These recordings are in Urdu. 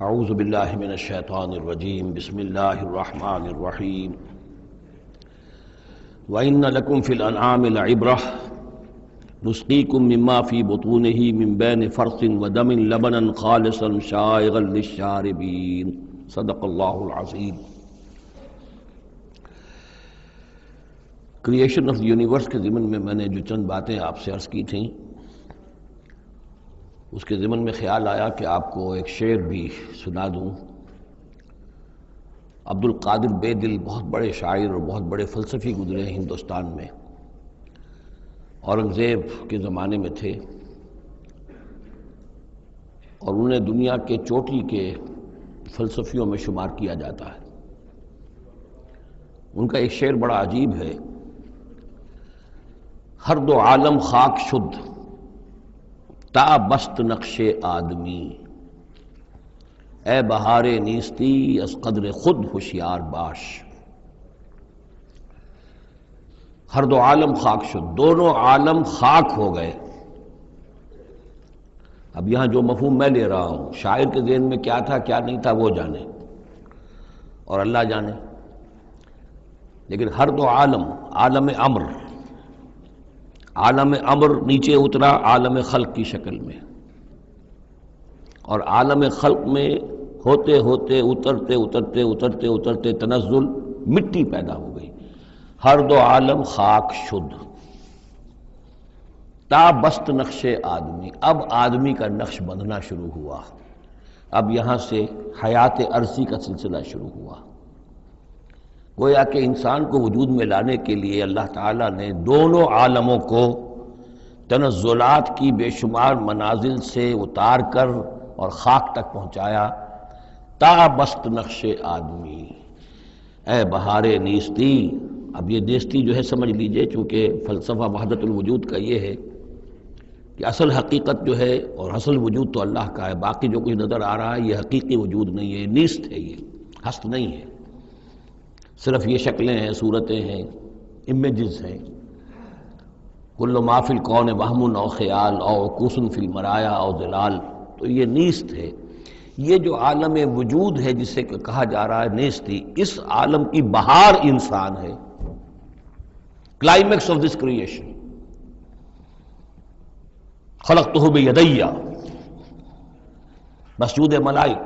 اعوذ باللہ من الشیطان الرجیم بسم اللہ الرحمن الرحیم وَإِنَّ لَكُمْ فِي الْأَنْعَامِ لَعِبْرَةً نُسْقِيكُم مِّمَّا فِي بُطُونِهِ مِن بَيْنِ فَرْثٍ وَدَمٍ لَبَنًا خَالِصًا شَائِغًا لِلشَّارِبِينَ صدق اللہ العظیم۔ کریشن آف دی یونیورس کے ضمن میں نے جو چند باتیں آپ سے عرض کی تھیں، اس کے ضمن میں خیال آیا کہ آپ کو ایک شعر بھی سنا دوں۔ عبد القادر بے دل بہت بڑے شاعر اور بہت بڑے فلسفی گزرے ہیں ہندوستان میں، اورنگزیب کے زمانے میں تھے اور انہیں دنیا کے چوٹی کے فلسفیوں میں شمار کیا جاتا ہے۔ ان کا ایک شعر بڑا عجیب ہے: ہر دو عالم خاک شد تا بست نقش آدمی، اے بہار نیستی از قدر خود ہوشیار باش۔ ہر دو عالم خاک شد، دونوں عالم خاک ہو گئے۔ اب یہاں جو مفہوم میں لے رہا ہوں، شاعر کے ذہن میں کیا تھا کیا نہیں تھا وہ جانے اور اللہ جانے، لیکن ہر دو عالم، عالم امر، عالم امر نیچے اترا عالم خلق کی شکل میں، اور عالم خلق میں ہوتے ہوتے اترتے اترتے اترتے اترتے تنزل مٹی پیدا ہو گئی۔ ہر دو عالم خاک شد تا بست نقش آدمی، اب آدمی کا نقش بندھنا شروع ہوا۔ اب یہاں سے حیات ارضی کا سلسلہ شروع ہوا۔ گویا کہ انسان کو وجود میں لانے کے لیے اللہ تعالیٰ نے دونوں عالموں کو تنزلات کی بے شمار منازل سے اتار کر اور خاک تک پہنچایا۔ تا بست نقش آدمی، اے بہار نیستی۔ اب یہ نیستی جو ہے سمجھ لیجئے، چونکہ فلسفہ وحدت الوجود کا یہ ہے کہ اصل حقیقت جو ہے اور اصل وجود تو اللہ کا ہے، باقی جو کچھ نظر آ رہا ہے یہ حقیقی وجود نہیں ہے، نیست ہے، یہ ہست نہیں ہے، صرف یہ شکلیں ہیں، صورتیں ہیں، امیجز ہیں۔ کل ما فی الکون وہم او خیال او عکوس فی المرایا او ظلال، تو یہ نیست ہے۔ یہ جو عالم وجود ہے جسے کہا جا رہا ہے نیستی، اس عالم کی بہار انسان ہے، کلائمیکس آف دس کریشن۔ خلقتہ بیدی، مسجود ملائک،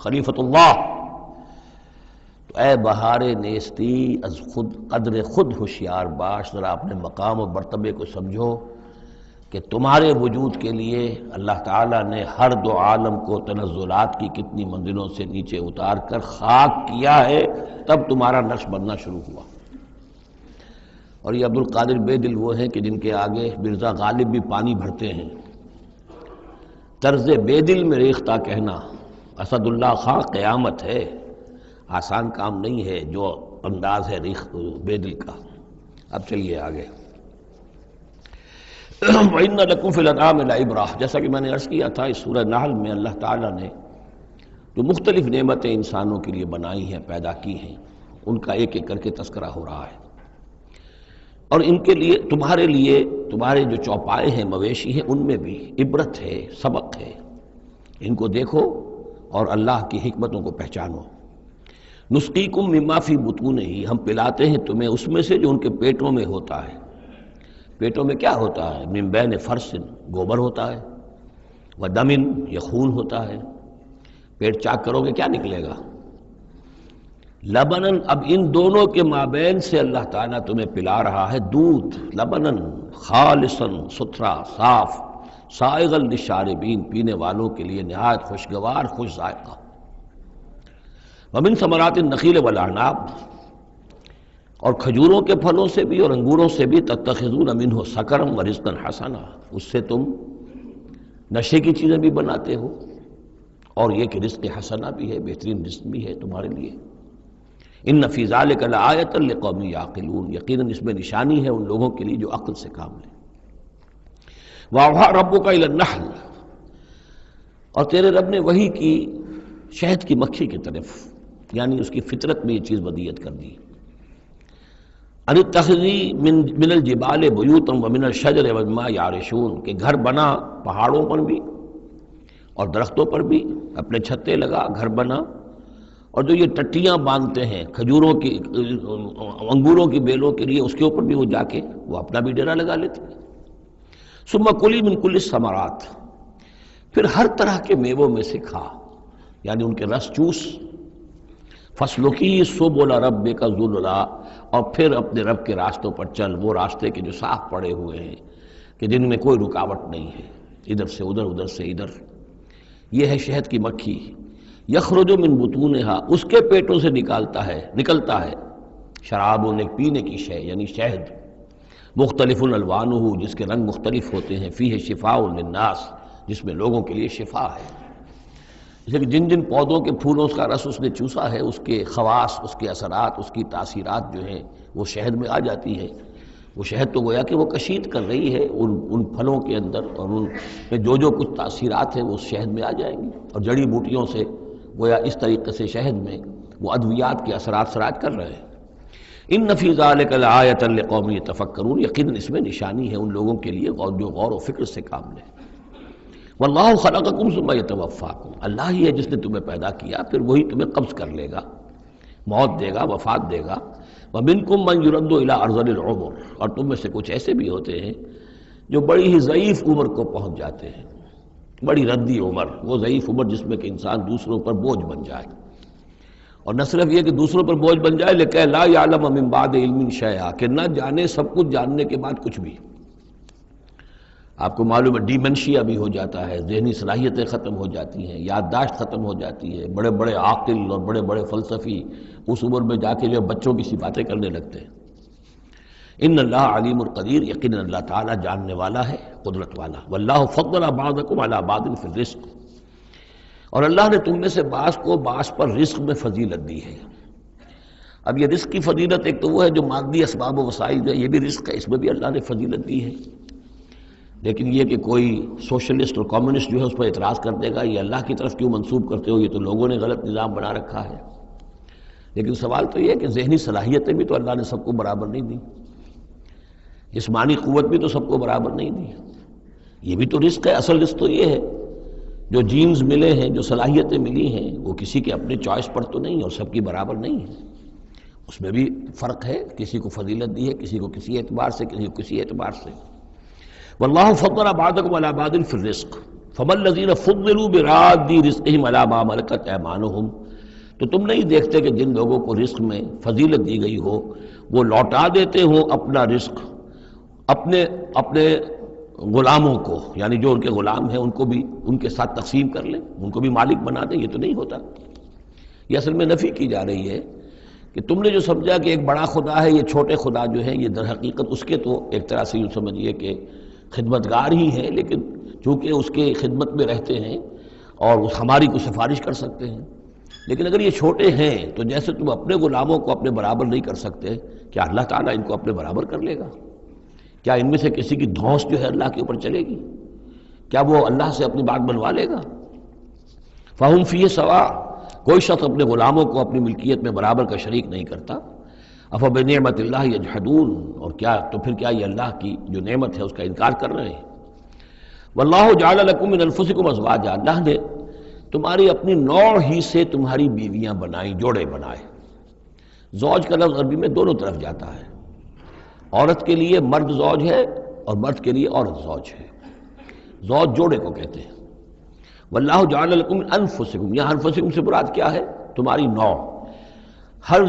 خلیفۃ اللہ۔ تو اے بہار نیستی از خود قدر خود ہوشیار باش، ذرا اپنے مقام و مرتبے کو سمجھو کہ تمہارے وجود کے لیے اللہ تعالیٰ نے ہر دو عالم کو تنزلات کی کتنی منزلوں سے نیچے اتار کر خاک کیا ہے، تب تمہارا نقش بننا شروع ہوا۔ اور یہ عبد القادر بے دل وہ ہیں کہ جن کے آگے مرزا غالب بھی پانی بھرتے ہیں۔ طرز بے دل میں ریختہ کہنا اسد اللہ خان قیامت ہے، آسان کام نہیں ہے جو انداز ہے بے دل کا۔ اب چلیے آگے۔ وَإِنَّ لَكُمْ فِي الْأَنْعَامِ لَعِبْرَةً، جیسا کہ میں نے عرض کیا تھا، اس سورہ نحل میں اللہ تعالیٰ نے جو مختلف نعمتیں انسانوں کے لیے بنائی ہیں، پیدا کی ہیں، ان کا ایک ایک کر کے تذکرہ ہو رہا ہے، اور ان کے لیے تمہارے جو چوپائے ہیں، مویشی ہیں، ان میں بھی عبرت ہے، سبق ہے۔ ان کو دیکھو اور اللہ کی حکمتوں کو پہچانو۔ نسقیکم مما فی بطونہ، ہم پلاتے ہیں تمہیں اس میں سے جو ان کے پیٹوں میں ہوتا ہے۔ پیٹوں میں کیا ہوتا ہے؟ من بین فرث، گوبر ہوتا ہے، ودم، یہ خون ہوتا ہے۔ پیٹ چاک کرو گے کیا نکلے گا؟ لبنن، اب ان دونوں کے مابین سے اللہ تعالیٰ تمہیں پلا رہا ہے دودھ، لبنن خالصا، ستھرا، صاف، سائغا للشاربین، پینے والوں کے لیے نہایت خوشگوار، خوش ذائقہ۔ ومن ثمرات النخیل والاعناب، اور کھجوروں کے پھلوں سے بھی اور انگوروں سے بھی، تتخذون منہ سکرا ورزقا حسنا، اس سے تم نشے کی چیزیں بھی بناتے ہو اور یہ کہ رزق حسنہ بھی ہے، بہترین رزق بھی ہے تمہارے لیے۔ ان فی ذلک لآیۃ لقوم یعقلون، یقیناً اس میں نشانی ہے ان لوگوں کے لیے جو عقل سے کام لیں۔ وَأَوْحَىٰ رَبُّكَ إِلَى النَّحْلِ، اور تیرے رب نے وحی کی شہد کی مکھی کی طرف، یعنی اس کی فطرت میں یہ چیز ودیت کر دی۔ ان اتخذی من الجبال بیوتا ومن الشجر ومما یعرشون، کہ گھر بنا پہاڑوں پر بھی اور درختوں پر بھی اپنے چھتے لگا، گھر بنا، اور جو یہ ٹٹیاں باندھتے ہیں کھجوروں کی انگوروں کی بیلوں کے لیے، اس کے اوپر بھی وہ جا کے وہ اپنا بھی ڈیرا لگا لیتے ہیں۔ ثم کلی من کل الثمرات، پھر ہر طرح کے میووں میں سے کھا، یعنی ان کے رس چوس۔ فسلکی سبل ربک ذللا، اور پھر اپنے رب کے راستوں پر چل، وہ راستے کے جو صاف پڑے ہوئے ہیں کہ جن میں کوئی رکاوٹ نہیں ہے، ادھر سے ادھر، ادھر سے ادھر۔ یہ ہے شہد کی مکھی، یخرج من بطونہا، اس کے پیٹوں سے نکلتا ہے شراب، ایک پینے کی شے یعنی شہد، مختلف الوانہ، جس کے رنگ مختلف ہوتے ہیں، فیہ شفاء للناس، جس میں لوگوں کے لیے شفا ہے۔ جیسے کہ جن جن پودوں کے پھولوں کا رس اس نے چوسا ہے، اس کے خواص، اس کے اثرات، اس کی تاثیرات جو ہیں وہ شہد میں آ جاتی ہے۔ وہ شہد تو گویا کہ وہ کشید کر رہی ہے ان پھلوں کے اندر، اور ان میں جو کچھ تاثیرات ہیں وہ اس شہد میں آ جائیں گی، اور جڑی بوٹیوں سے گویا اس طریقے سے شہد میں وہ ادویات کے اثرات سراج کر رہے ہیں۔ ان فی ذلک لآیۃ لقوم یتفکرون، یقیناً اس میں نشانی ہے ان لوگوں کے لیے جو غور و فکر سے کام لیں۔ واللہ خلقکم ثم یتوفاکم، اللہ ہی ہے جس نے تمہیں پیدا کیا، پھر وہی تمہیں قبض کر لے گا، موت دے گا، وفات دے گا۔ ومنکم من یرد الی ارذل العمر، اور تم میں سے کچھ ایسے بھی ہوتے ہیں جو بڑی ہی ضعیف عمر کو پہنچ جاتے ہیں، بڑی ردی عمر، وہ ضعیف عمر جس میں کہ انسان دوسروں پر بوجھ بن جائے، اور نہ صرف یہ کہ دوسروں پر بوجھ بن جائے، لیکن لا یعلم من بعد علم شیئا، کہ نہ جانے سب کچھ جاننے کے بعد کچھ بھی۔ آپ کو معلوم ہے ڈیمنشیا بھی ہو جاتا ہے، ذہنی صلاحیتیں ختم ہو جاتی ہیں، یادداشت ختم ہو جاتی ہے، بڑے بڑے عاقل اور بڑے بڑے فلسفی اس عمر میں جا کے جو بچوں کی سی باتیں کرنے لگتے ہیں۔ ان اللہ علیم القدیر، یقیناً اللہ تعالیٰ جاننے والا ہے، قدرت والا۔ واللہ فضل بعضکم علی بعض فی الرزق، اور اللہ نے تم میں سے بعض کو بعض پر رزق میں فضیلت دی ہے۔ اب یہ رزق کی فضیلت ایک تو وہ ہے جو مادی اسباب و وسائل ہے، یہ بھی رزق ہے، اس میں بھی اللہ نے فضیلت دی ہے۔ لیکن یہ کہ کوئی سوشلسٹ اور کمیونسٹ جو ہے اس پر اعتراض کر دے گا یہ اللہ کی طرف کیوں منسوب کرتے ہو، یہ تو لوگوں نے غلط نظام بنا رکھا ہے۔ لیکن سوال تو یہ ہے کہ ذہنی صلاحیتیں بھی تو اللہ نے سب کو برابر نہیں دی، جسمانی قوت بھی تو سب کو برابر نہیں دی، یہ بھی تو رزق ہے۔ اصل رزق تو یہ ہے جو جینز ملے ہیں، جو صلاحیتیں ملی ہیں، وہ کسی کے اپنے چوائس پر تو نہیں اور سب کی برابر نہیں ہے، اس میں بھی فرق ہے، کسی کو فضیلت دی ہے، کسی کو کسی اعتبار سے، کسی کو کسی اعتبار سے۔ واللہ فضل بعضکم علی بعض فی الرزق فما الذین فضلوا براد رزقہم علی ما ملکت ایمانہم، تو تم نہیں دیکھتے کہ جن لوگوں کو رزق میں فضیلت دی گئی ہو وہ لوٹا دیتے ہوں اپنا رزق اپنے غلاموں کو، یعنی جو ان کے غلام ہیں ان کو بھی ان کے ساتھ تقسیم کر لیں، ان کو بھی مالک بنا دیں۔ یہ تو نہیں ہوتا، یہ اصل میں نفی کی جا رہی ہے کہ تم نے جو سمجھا کہ ایک بڑا خدا ہے، یہ چھوٹے خدا جو ہیں، یہ در حقیقت اس کے تو ایک طرح سے یوں سمجھیے کہ خدمتگار ہی ہیں، لیکن چونکہ اس کے خدمت میں رہتے ہیں اور ہماری کو سفارش کر سکتے ہیں۔ لیکن اگر یہ چھوٹے ہیں تو جیسے تم اپنے غلاموں کو اپنے برابر نہیں کر سکتے، کیا اللہ تعالیٰ ان کو اپنے برابر کر لے گا؟ کیا ان میں سے کسی کی دھونس جو ہے اللہ کے اوپر چلے گی؟ کیا وہ اللہ سے اپنی بات بنوا لے گا؟ فہم فیہ سوا، کوئی شخص اپنے غلاموں کو اپنی ملکیت میں برابر کا شریک نہیں کرتا۔ افبنعمت اللہ یجحدون، اور کیا تو پھر کیا یہ اللہ کی جو نعمت ہے اس کا انکار کر رہے ہیں۔ واللہ جعل لکم من انفسکم ازواجا، اللہ نے تمہاری اپنی نوع ہی سے تمہاری بیویاں بنائیں، جوڑے بنائے۔ زوج کا لفظ عربی میں دونوں طرف جاتا ہے، عورت کے لیے مرد زوج ہے اور مرد کے لیے عورت زوج ہے، زوج جوڑے کو کہتے ہیں۔ واللہ جعل لکم من انفسکم، یہاں انفسکم سے مراد کیا ہے؟ تمہاری نوع، ہر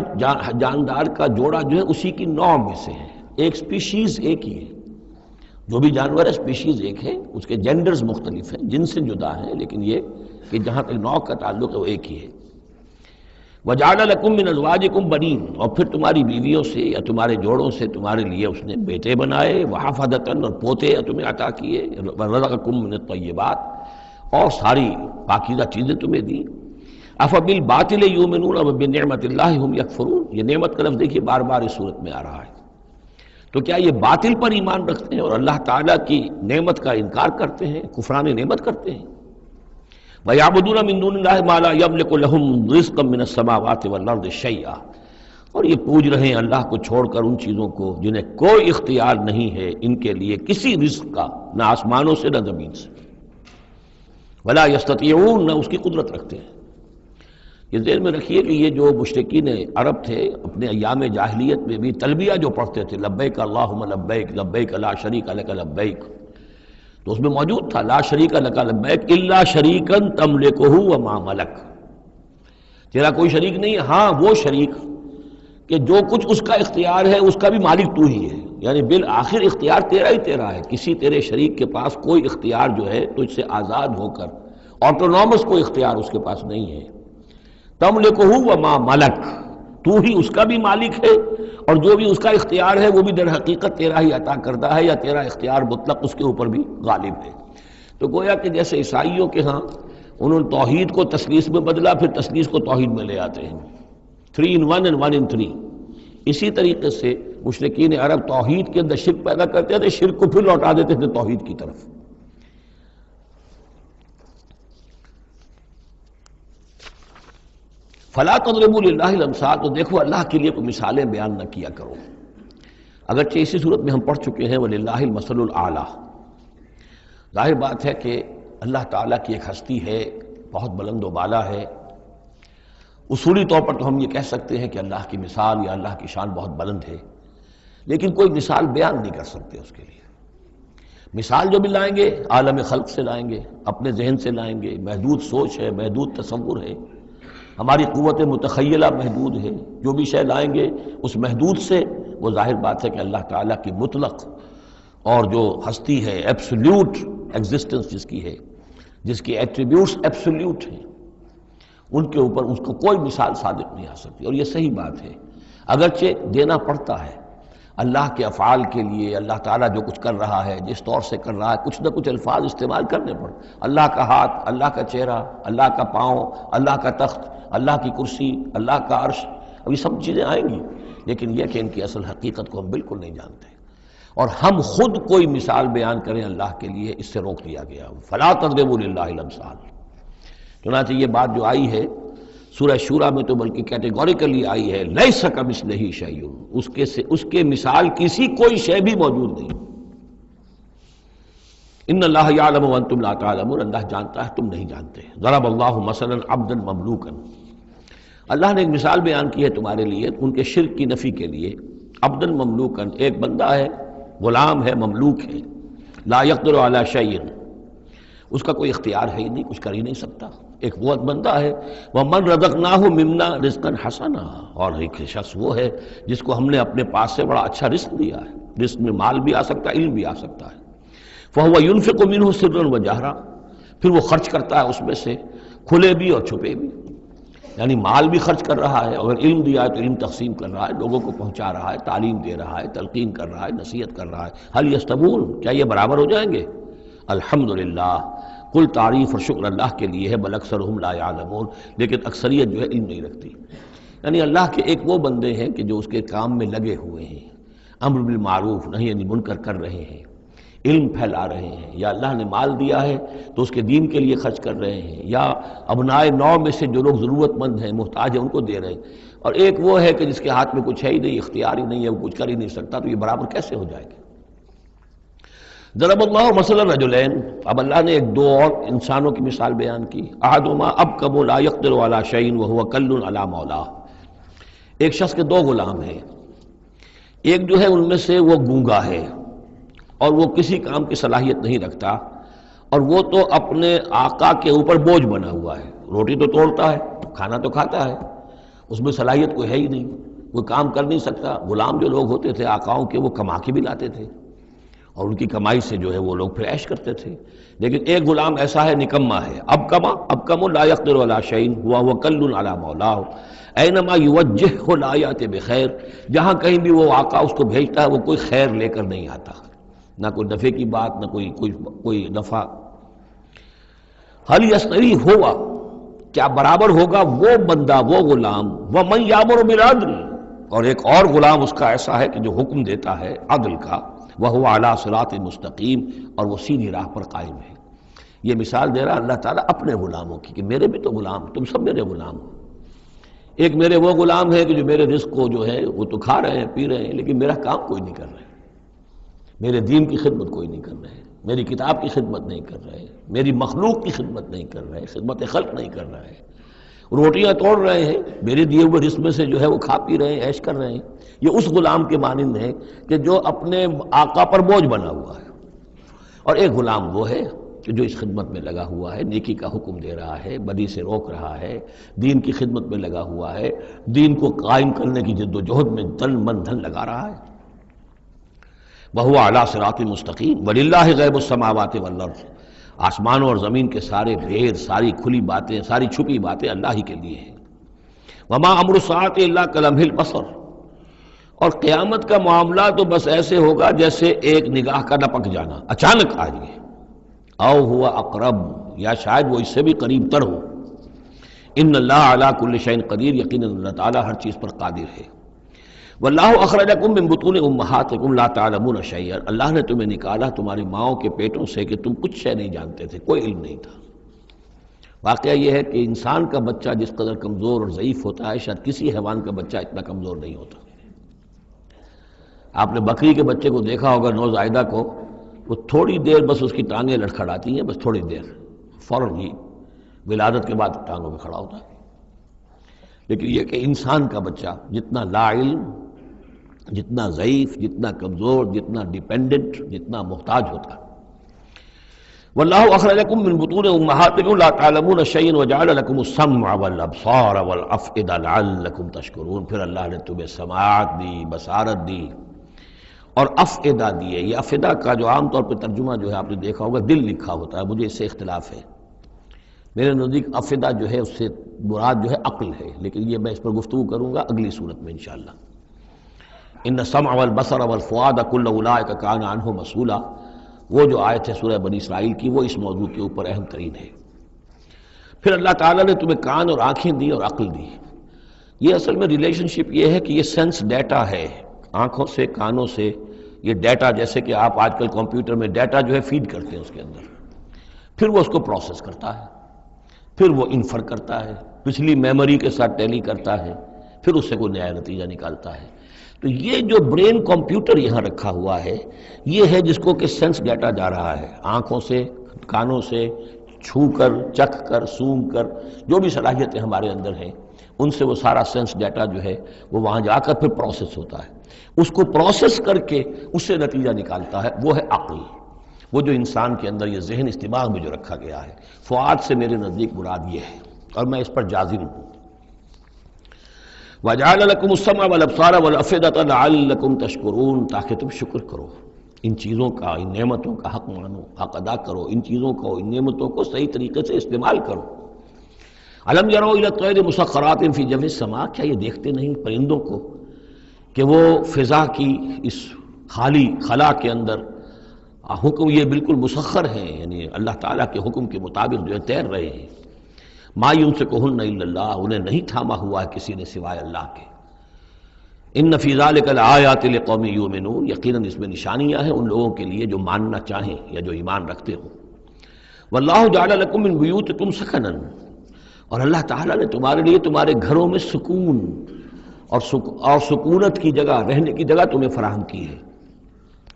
جاندار کا جوڑا جو ہے اسی کی نوع میں سے ہے، ایک سپیشیز ایک ہی ہے، جو بھی جانور ہے سپیشیز ایک ہے، اس کے جینڈرز مختلف ہیں، جن سے جدا ہیں، لیکن یہ کہ جہاں تک نوع کا تعلق ہے وہ ایک ہی ہے۔ وَجَعَلَ لَكُم مِّنْ أَزْوَاجِكُمْ بَنِينَ، اور پھر تمہاری بیویوں سے یا تمہارے جوڑوں سے تمہارے لیے اس نے بیٹے بنائے، وَحَفَدَةً، اور پوتے تمہیں عطا کیے، وَرَزَقَكُم مِّنَ الطَّيِّبَاتِ، اور ساری پاکیزہ چیزیں تمہیں دی۔ أَفَبِالْبَاطِلِ يُؤْمِنُونَ وَبِنِعْمَةِ اللَّهِ هُمْ يَكْفُرُونَ، یہ نعمت کا لفظ دیکھیے بار بار اس صورت میں آ رہا ہے۔ تو کیا یہ باطل پر ایمان رکھتے ہیں اور اللہ تعالیٰ کی نعمت کا انکار کرتے ہیں، کفران نعمت کرتے ہیں؟ وَيَعْبُدُونَ مِن دُونِ اللَّهِ مَا لَا يَمْلِكُ لَهُمْ رِزْقًا مِّنَ السَّمَاوَاتِ وَالْأَرْضِ شَيْئًا، اور یہ پوج رہے ہیں اللہ کو چھوڑ کر ان چیزوں کو جنہیں کوئی اختیار نہیں ہے ان کے لیے کسی رزق کا، نہ آسمانوں سے نہ زمین سے۔ ولا یستطیعون، نہ اس کی قدرت رکھتے ہیں۔ یہ ذہن میں رکھیے کہ یہ جو مشرکین عرب تھے اپنے ایام جاہلیت میں بھی تلبیہ جو پڑھتے تھے، لبیک اللہم لبیک لبیک لا شریک لک لبیک، تو اس میں موجود تھا لا شریک لک لبیک الا شریکا تملکہ وما ملک، تیرا کوئی شریک نہیں ہے، ہاں وہ شریک کہ جو کچھ اس کا اختیار ہے اس کا بھی مالک تو ہی ہے، یعنی بالآخر اختیار تیرا ہی تیرا ہے، کسی تیرے شریک کے پاس کوئی اختیار جو ہے تجھ سے آزاد ہو کر آٹونومس کوئی اختیار اس کے پاس نہیں ہے۔ تملکہ وما ملک، تو ہی اس کا بھی مالک ہے، اور جو بھی اس کا اختیار ہے وہ بھی در حقیقت تیرا ہی عطا کردہ ہے، یا تیرا اختیار مطلق اس کے اوپر بھی غالب ہے۔ تو گویا کہ جیسے عیسائیوں کے ہاں انہوں نے توحید کو تثلیث میں بدلا، پھر تثلیث کو توحید میں لے آتے ہیں، 3 in 1 and 1 in 3۔ اسی طریقے سے مشرکین عرب توحید کے اندر شرک پیدا کرتے تھے، شرک کو پھر لوٹا دیتے تھے توحید کی طرف۔ فلا تضربوا للہ الامثال، تو دیکھو اللہ کے لیے کوئی مثالیں بیان نہ کیا کرو، اگرچہ اسی صورت میں ہم پڑھ چکے ہیں وَلِلَّهِ الْمَثَلُ الْأَعْلَىٰ۔ ظاہر بات ہے کہ اللہ تعالیٰ کی ایک ہستی ہے، بہت بلند و بالا ہے، اصولی طور پر تو ہم یہ کہہ سکتے ہیں کہ اللہ کی مثال یا اللہ کی شان بہت بلند ہے، لیکن کوئی مثال بیان نہیں کر سکتے اس کے لیے۔ مثال جو بھی لائیں گے عالم خلق سے لائیں گے، اپنے ذہن سے لائیں گے، محدود سوچ ہے، محدود تصور ہے، ہماری قوت متخیلہ محدود ہے، جو بھی شے لائیں گے اس محدود سے، وہ ظاہر بات ہے کہ اللہ تعالیٰ کی مطلق اور جو ہستی ہے، ایبسلیوٹ ایگزسٹنس جس کی ہے، جس کی ایٹریبیوٹس ایبسلیوٹ ہیں، ان کے اوپر اس کو کوئی مثال صادق نہیں آ سکتی، اور یہ صحیح بات ہے۔ اگرچہ دینا پڑتا ہے اللہ کے افعال کے لیے، اللہ تعالیٰ جو کچھ کر رہا ہے، جس طور سے کر رہا ہے، کچھ نہ کچھ الفاظ استعمال کرنے پڑ، اللہ کا ہاتھ، اللہ کا چہرہ، اللہ کا پاؤں، اللہ کا تخت، اللہ کی کرسی، اللہ کا عرش، اب یہ سب چیزیں آئیں گی، لیکن یہ کہ ان کی اصل حقیقت کو ہم بالکل نہیں جانتے، اور ہم خود کوئی مثال بیان کریں اللہ کے لیے اس سے روک دیا گیا۔ فلا تضربوا للہ الامثال، چنانچہ یہ بات جو آئی ہے سورہ شورا میں تو بلکہ کیٹیگوریکلی آئی ہے، لیس کمثلہ شیء، اس کے مثال کسی کوئی شے بھی موجود نہیں۔ ان اللہ یعلم وانتم لا تعلمون، اللہ جانتا ہے تم نہیں جانتے۔ ضرب اللہ مثلا عبدا مملوکا، اللہ نے ایک مثال بیان کی ہے تمہارے لیے ان کے شرک کی نفی کے لیے۔ عبدا مملوکا، ایک بندہ ہے، غلام ہے، مملوک ہے، لا یقدر علی شیء، اس کا کوئی اختیار ہے ہی نہیں، کچھ کر ہی نہیں سکتا، ایک قوت بندہ ہے۔ وَمَنْ رَزَقْنَاهُ مِنَّا رِزْقًا حَسَنًا، اور ایک شخص وہ ہے جس کو ہم نے اپنے پاس سے بڑا اچھا رزق دیا ہے، رزق میں مال بھی آ سکتا ہے، علم بھی آ سکتا ہے۔ فَهُوَ يُنْفِقُ مِنْهُ سِرًّا وَجَهْرًا، پھر وہ خرچ کرتا ہے اس میں سے کھلے بھی اور چھپے بھی، یعنی مال بھی خرچ کر رہا ہے، اگر علم دیا ہے تو علم تقسیم کر رہا ہے، لوگوں کو پہنچا رہا ہے، تعلیم دے رہا ہے، تلقین کر رہا ہے، نصیحت کر رہا ہے۔ هل يستوون، کیا یہ برابر ہو جائیں گے؟ الحمدللہ، کل تعریف اور شکر اللہ کے لیے ہے، بل اکثرہم لا یعلمون، لیکن اکثریت جو ہے علم نہیں رکھتی۔ یعنی اللہ کے ایک وہ بندے ہیں کہ جو اس کے کام میں لگے ہوئے ہیں، امر بالمعروف نہی عن المنکر کر رہے ہیں، علم پھیلا رہے ہیں، یا اللہ نے مال دیا ہے تو اس کے دین کے لیے خرچ کر رہے ہیں، یا ابنائے نو میں سے جو لوگ ضرورت مند ہیں، محتاج ہیں، ان کو دے رہے ہیں، اور ایک وہ ہے کہ جس کے ہاتھ میں کچھ ہے ہی نہیں، اختیار ہی نہیں ہے، وہ کچھ کر ہی نہیں سکتا، تو یہ برابر کیسے ہو جائے گا؟ ضرب اللہ مثلا رجلین، اب اللہ نے ایک دو اور انسانوں کی مثال بیان کی۔ احدہما ابکم لا یقدر علی شیء وہو کل علی مولاه، ایک شخص کے دو غلام ہیں، ایک جو ہے ان میں سے وہ گونگا ہے اور وہ کسی کام کی صلاحیت نہیں رکھتا، اور وہ تو اپنے آقا کے اوپر بوجھ بنا ہوا ہے، روٹی تو توڑتا ہے، کھانا تو کھاتا ہے، اس میں صلاحیت کوئی ہے ہی نہیں، وہ کام کر نہیں سکتا۔ غلام جو لوگ ہوتے تھے آقاؤں کے، وہ کما کے بھی لاتے تھے، اور ان کی کمائی سے جو ہے وہ لوگ پھر عیش کرتے تھے۔ لیکن ایک غلام ایسا ہے، نکما ہے، ابکم لا یقدر علی شیء وہو کل علی مولاه اینما یوجہہ لا یأتی بخیر، جہاں کہیں بھی وہ آقا اس کو بھیجتا ہے وہ کوئی خیر لے کر نہیں آتا، نہ کوئی نفع کی بات، نہ کوئی نفع۔ حل یستوی ہوا، کیا برابر ہوگا وہ بندہ، وہ غلام، ومن یامر بالعدل، اور ایک اور غلام اس کا ایسا ہے کہ جو حکم دیتا ہے عدل کا، وہو علی صراط مستقیم، اور وہ سیدھی راہ پر قائم ہے۔ یہ مثال دے رہا اللہ تعالیٰ اپنے غلاموں کی کہ میرے بھی تو غلام، تم سب میرے غلام ہو۔ ایک میرے وہ غلام ہے کہ جو میرے رزق کو جو ہے وہ تو کھا رہے ہیں، پی رہے ہیں، لیکن میرا کام کوئی نہیں کر رہے، میرے دین کی خدمت کوئی نہیں کر رہے ہیں۔ میری کتاب کی خدمت نہیں کر رہے، میری مخلوق کی خدمت نہیں کر رہے، خدمت خلق نہیں کر رہے، روٹیاں توڑ رہے ہیں، میرے دیے ہوئے رزق میں سے جو ہے وہ کھا پی رہے ہیں، عیش کر رہے ہیں۔ یہ اس غلام کے مانند ہے کہ جو اپنے آقا پر بوجھ بنا ہوا ہے، اور ایک غلام وہ ہے کہ جو اس خدمت میں لگا ہوا ہے، نیکی کا حکم دے رہا ہے، بدی سے روک رہا ہے، دین کی خدمت میں لگا ہوا ہے، دین کو قائم کرنے کی جد و جہد میں تن من دھن لگا رہا ہے۔ وَهُوَ عَلَىٰ صِرَاطٍ مُسْتَقِيمٍ وَلِلَّهِ غَيْبُ السَّمَاوَاتِ وَالْأَرْضِ، آسمانوں اور زمین کے سارے بھید، ساری کھلی باتیں، ساری چھپی باتیں اللہ ہی کے لیے ہیں۔ وَمَا أَمْرُ السَّاعَةِ إِلَّا كَلَمْحِ الْبَصَرِ، اور قیامت کا معاملہ تو بس ایسے ہوگا جیسے ایک نگاہ کا نپک جانا، اچانک آ جائے، او ہوا اقرب، یا شاید وہ اس سے بھی قریب تر ہو۔ ان اللہ علی کل شیء قدیر، یقیناً اللہ تعالیٰ ہر چیز پر قادر ہے۔ واللہ اخرجکم من بطون امہاتکم لا تعلمون شیئا، اللہ نے تمہیں نکالا تمہاری ماؤں کے پیٹوں سے کہ تم کچھ شے نہیں جانتے تھے، کوئی علم نہیں تھا۔ واقعہ یہ ہے کہ انسان کا بچہ جس قدر کمزور اور ضعیف ہوتا ہے، شاید کسی حیوان کا بچہ اتنا کمزور نہیں ہوتا۔ آپ نے بکری کے بچے کو دیکھا ہوگا، نوزائیدہ کو، وہ تھوڑی دیر بس اس کی ٹانگیں لڑکھڑاتی ہیں، بس تھوڑی دیر، فوراً ہی ولادت کے بعد ٹانگوں میں کھڑا ہوتا ہے۔ لیکن یہ کہ انسان کا بچہ جتنا لا علم، جتنا ضعیف، جتنا کمزور، جتنا ڈیپینڈنٹ، جتنا محتاج ہوتا ہے۔ واللہ اخرجکم من بطون امہاتکم لا تعلمون شیئا وجعل لکم السمع والابصار والافئدہ لعلکم تشکرون، پھر اللہ نے تمہیں سماعت دی، بصارت دی اور افئدہ دیے۔ یہ افئدہ کا جو عام طور پہ ترجمہ جو ہے آپ نے دیکھا ہوگا دل لکھا ہوتا ہے، مجھے اس سے اختلاف ہے۔ میرے نزدیک افئدہ جو ہے اس سے مراد جو ہے عقل ہے، لیکن یہ میں اس پر گفتگو کروں گا اگلی صورت میں انشاءاللہ۔ ان السمع والبصر والفؤاد کل اولئک کان عنہ مسئولا، وہ جو آیت ہے سورہ بنی اسرائیل کی، وہ اس موضوع کے اوپر اہم ترین ہے۔ پھر اللہ تعالیٰ نے تمہیں کان اور آنکھیں دی اور عقل دی۔ یہ اصل میں ریلیشن شپ یہ ہے کہ یہ سینس ڈیٹا ہے، آنکھوں سے، کانوں سے، یہ ڈیٹا جیسے کہ آپ آج کل کمپیوٹر میں ڈیٹا جو ہے فیڈ کرتے ہیں اس کے اندر، پھر وہ اس کو پروسیس کرتا ہے، پھر وہ انفر کرتا ہے، پچھلی میموری کے ساتھ ٹیلی کرتا ہے، پھر اس سے کوئی نیا نتیجہ نکالتا ہے۔ تو یہ جو برین کمپیوٹر یہاں رکھا ہوا ہے، یہ ہے جس کو کہ سینس ڈیٹا جا رہا ہے، آنکھوں سے، کانوں سے، چھو کر، چکھ کر، سونگھ کر، جو بھی صلاحیتیں ہمارے اندر ہیں ان سے وہ سارا سینس ڈیٹا جو ہے وہ وہاں جا کر پھر پروسیس ہوتا ہے، اس کو پروسیس کر کے اس سے نتیجہ نکالتا ہے، وہ ہے عقل، وہ جو انسان کے اندر یہ ذہن اس دماغ میں جو رکھا گیا ہے۔ فؤاد سے میرے نزدیک مراد یہ ہے، اور میں اس پر جازم ہوں۔ وَجَعَلَ لَكُمُ السَّمْعَ وَالْأَبْصَارَ وَالْأَفْئِدَةَ لَعَلَّكُمْ تَشْكُرُونَ، تاکہ تم شکر کرو، ان چیزوں کا، ان نعمتوں کا حق مانو، حق ادا کرو، ان چیزوں کو، ان نعمتوں کو صحیح طریقے سے استعمال کرو۔ أَلَمْ يَرَوْا إِلَى الطَّيْرِ مُسَخَّرَاتٍ فِي جَوِّ السَّمَاءِ، کیا یہ دیکھتے نہیں پرندوں کو کہ وہ فضا کی اس خالی خلا کے اندر حکم یہ بالکل مسخر ہیں، یعنی اللہ تعالیٰ کے حکم کے مطابق جو ہے تیر رہے ہیں۔ ما یمسکہن الا اللہ، انہیں نہیں تھاما ہوا ہے کسی نے سوائے اللہ کے۔ ان فی ذلک لآیات لقوم یؤمنون، یقیناً اس میں نشانیاں ہیں ان لوگوں کے لیے جو ماننا چاہیں یا جو ایمان رکھتے ہوں۔ واللہ جعل لکم من بیوتکم سکنا، اور اللہ تعالیٰ نے تمہارے لیے تمہارے گھروں میں سکون اور سکونت کی جگہ، رہنے کی جگہ تمہیں فراہم کی ہے۔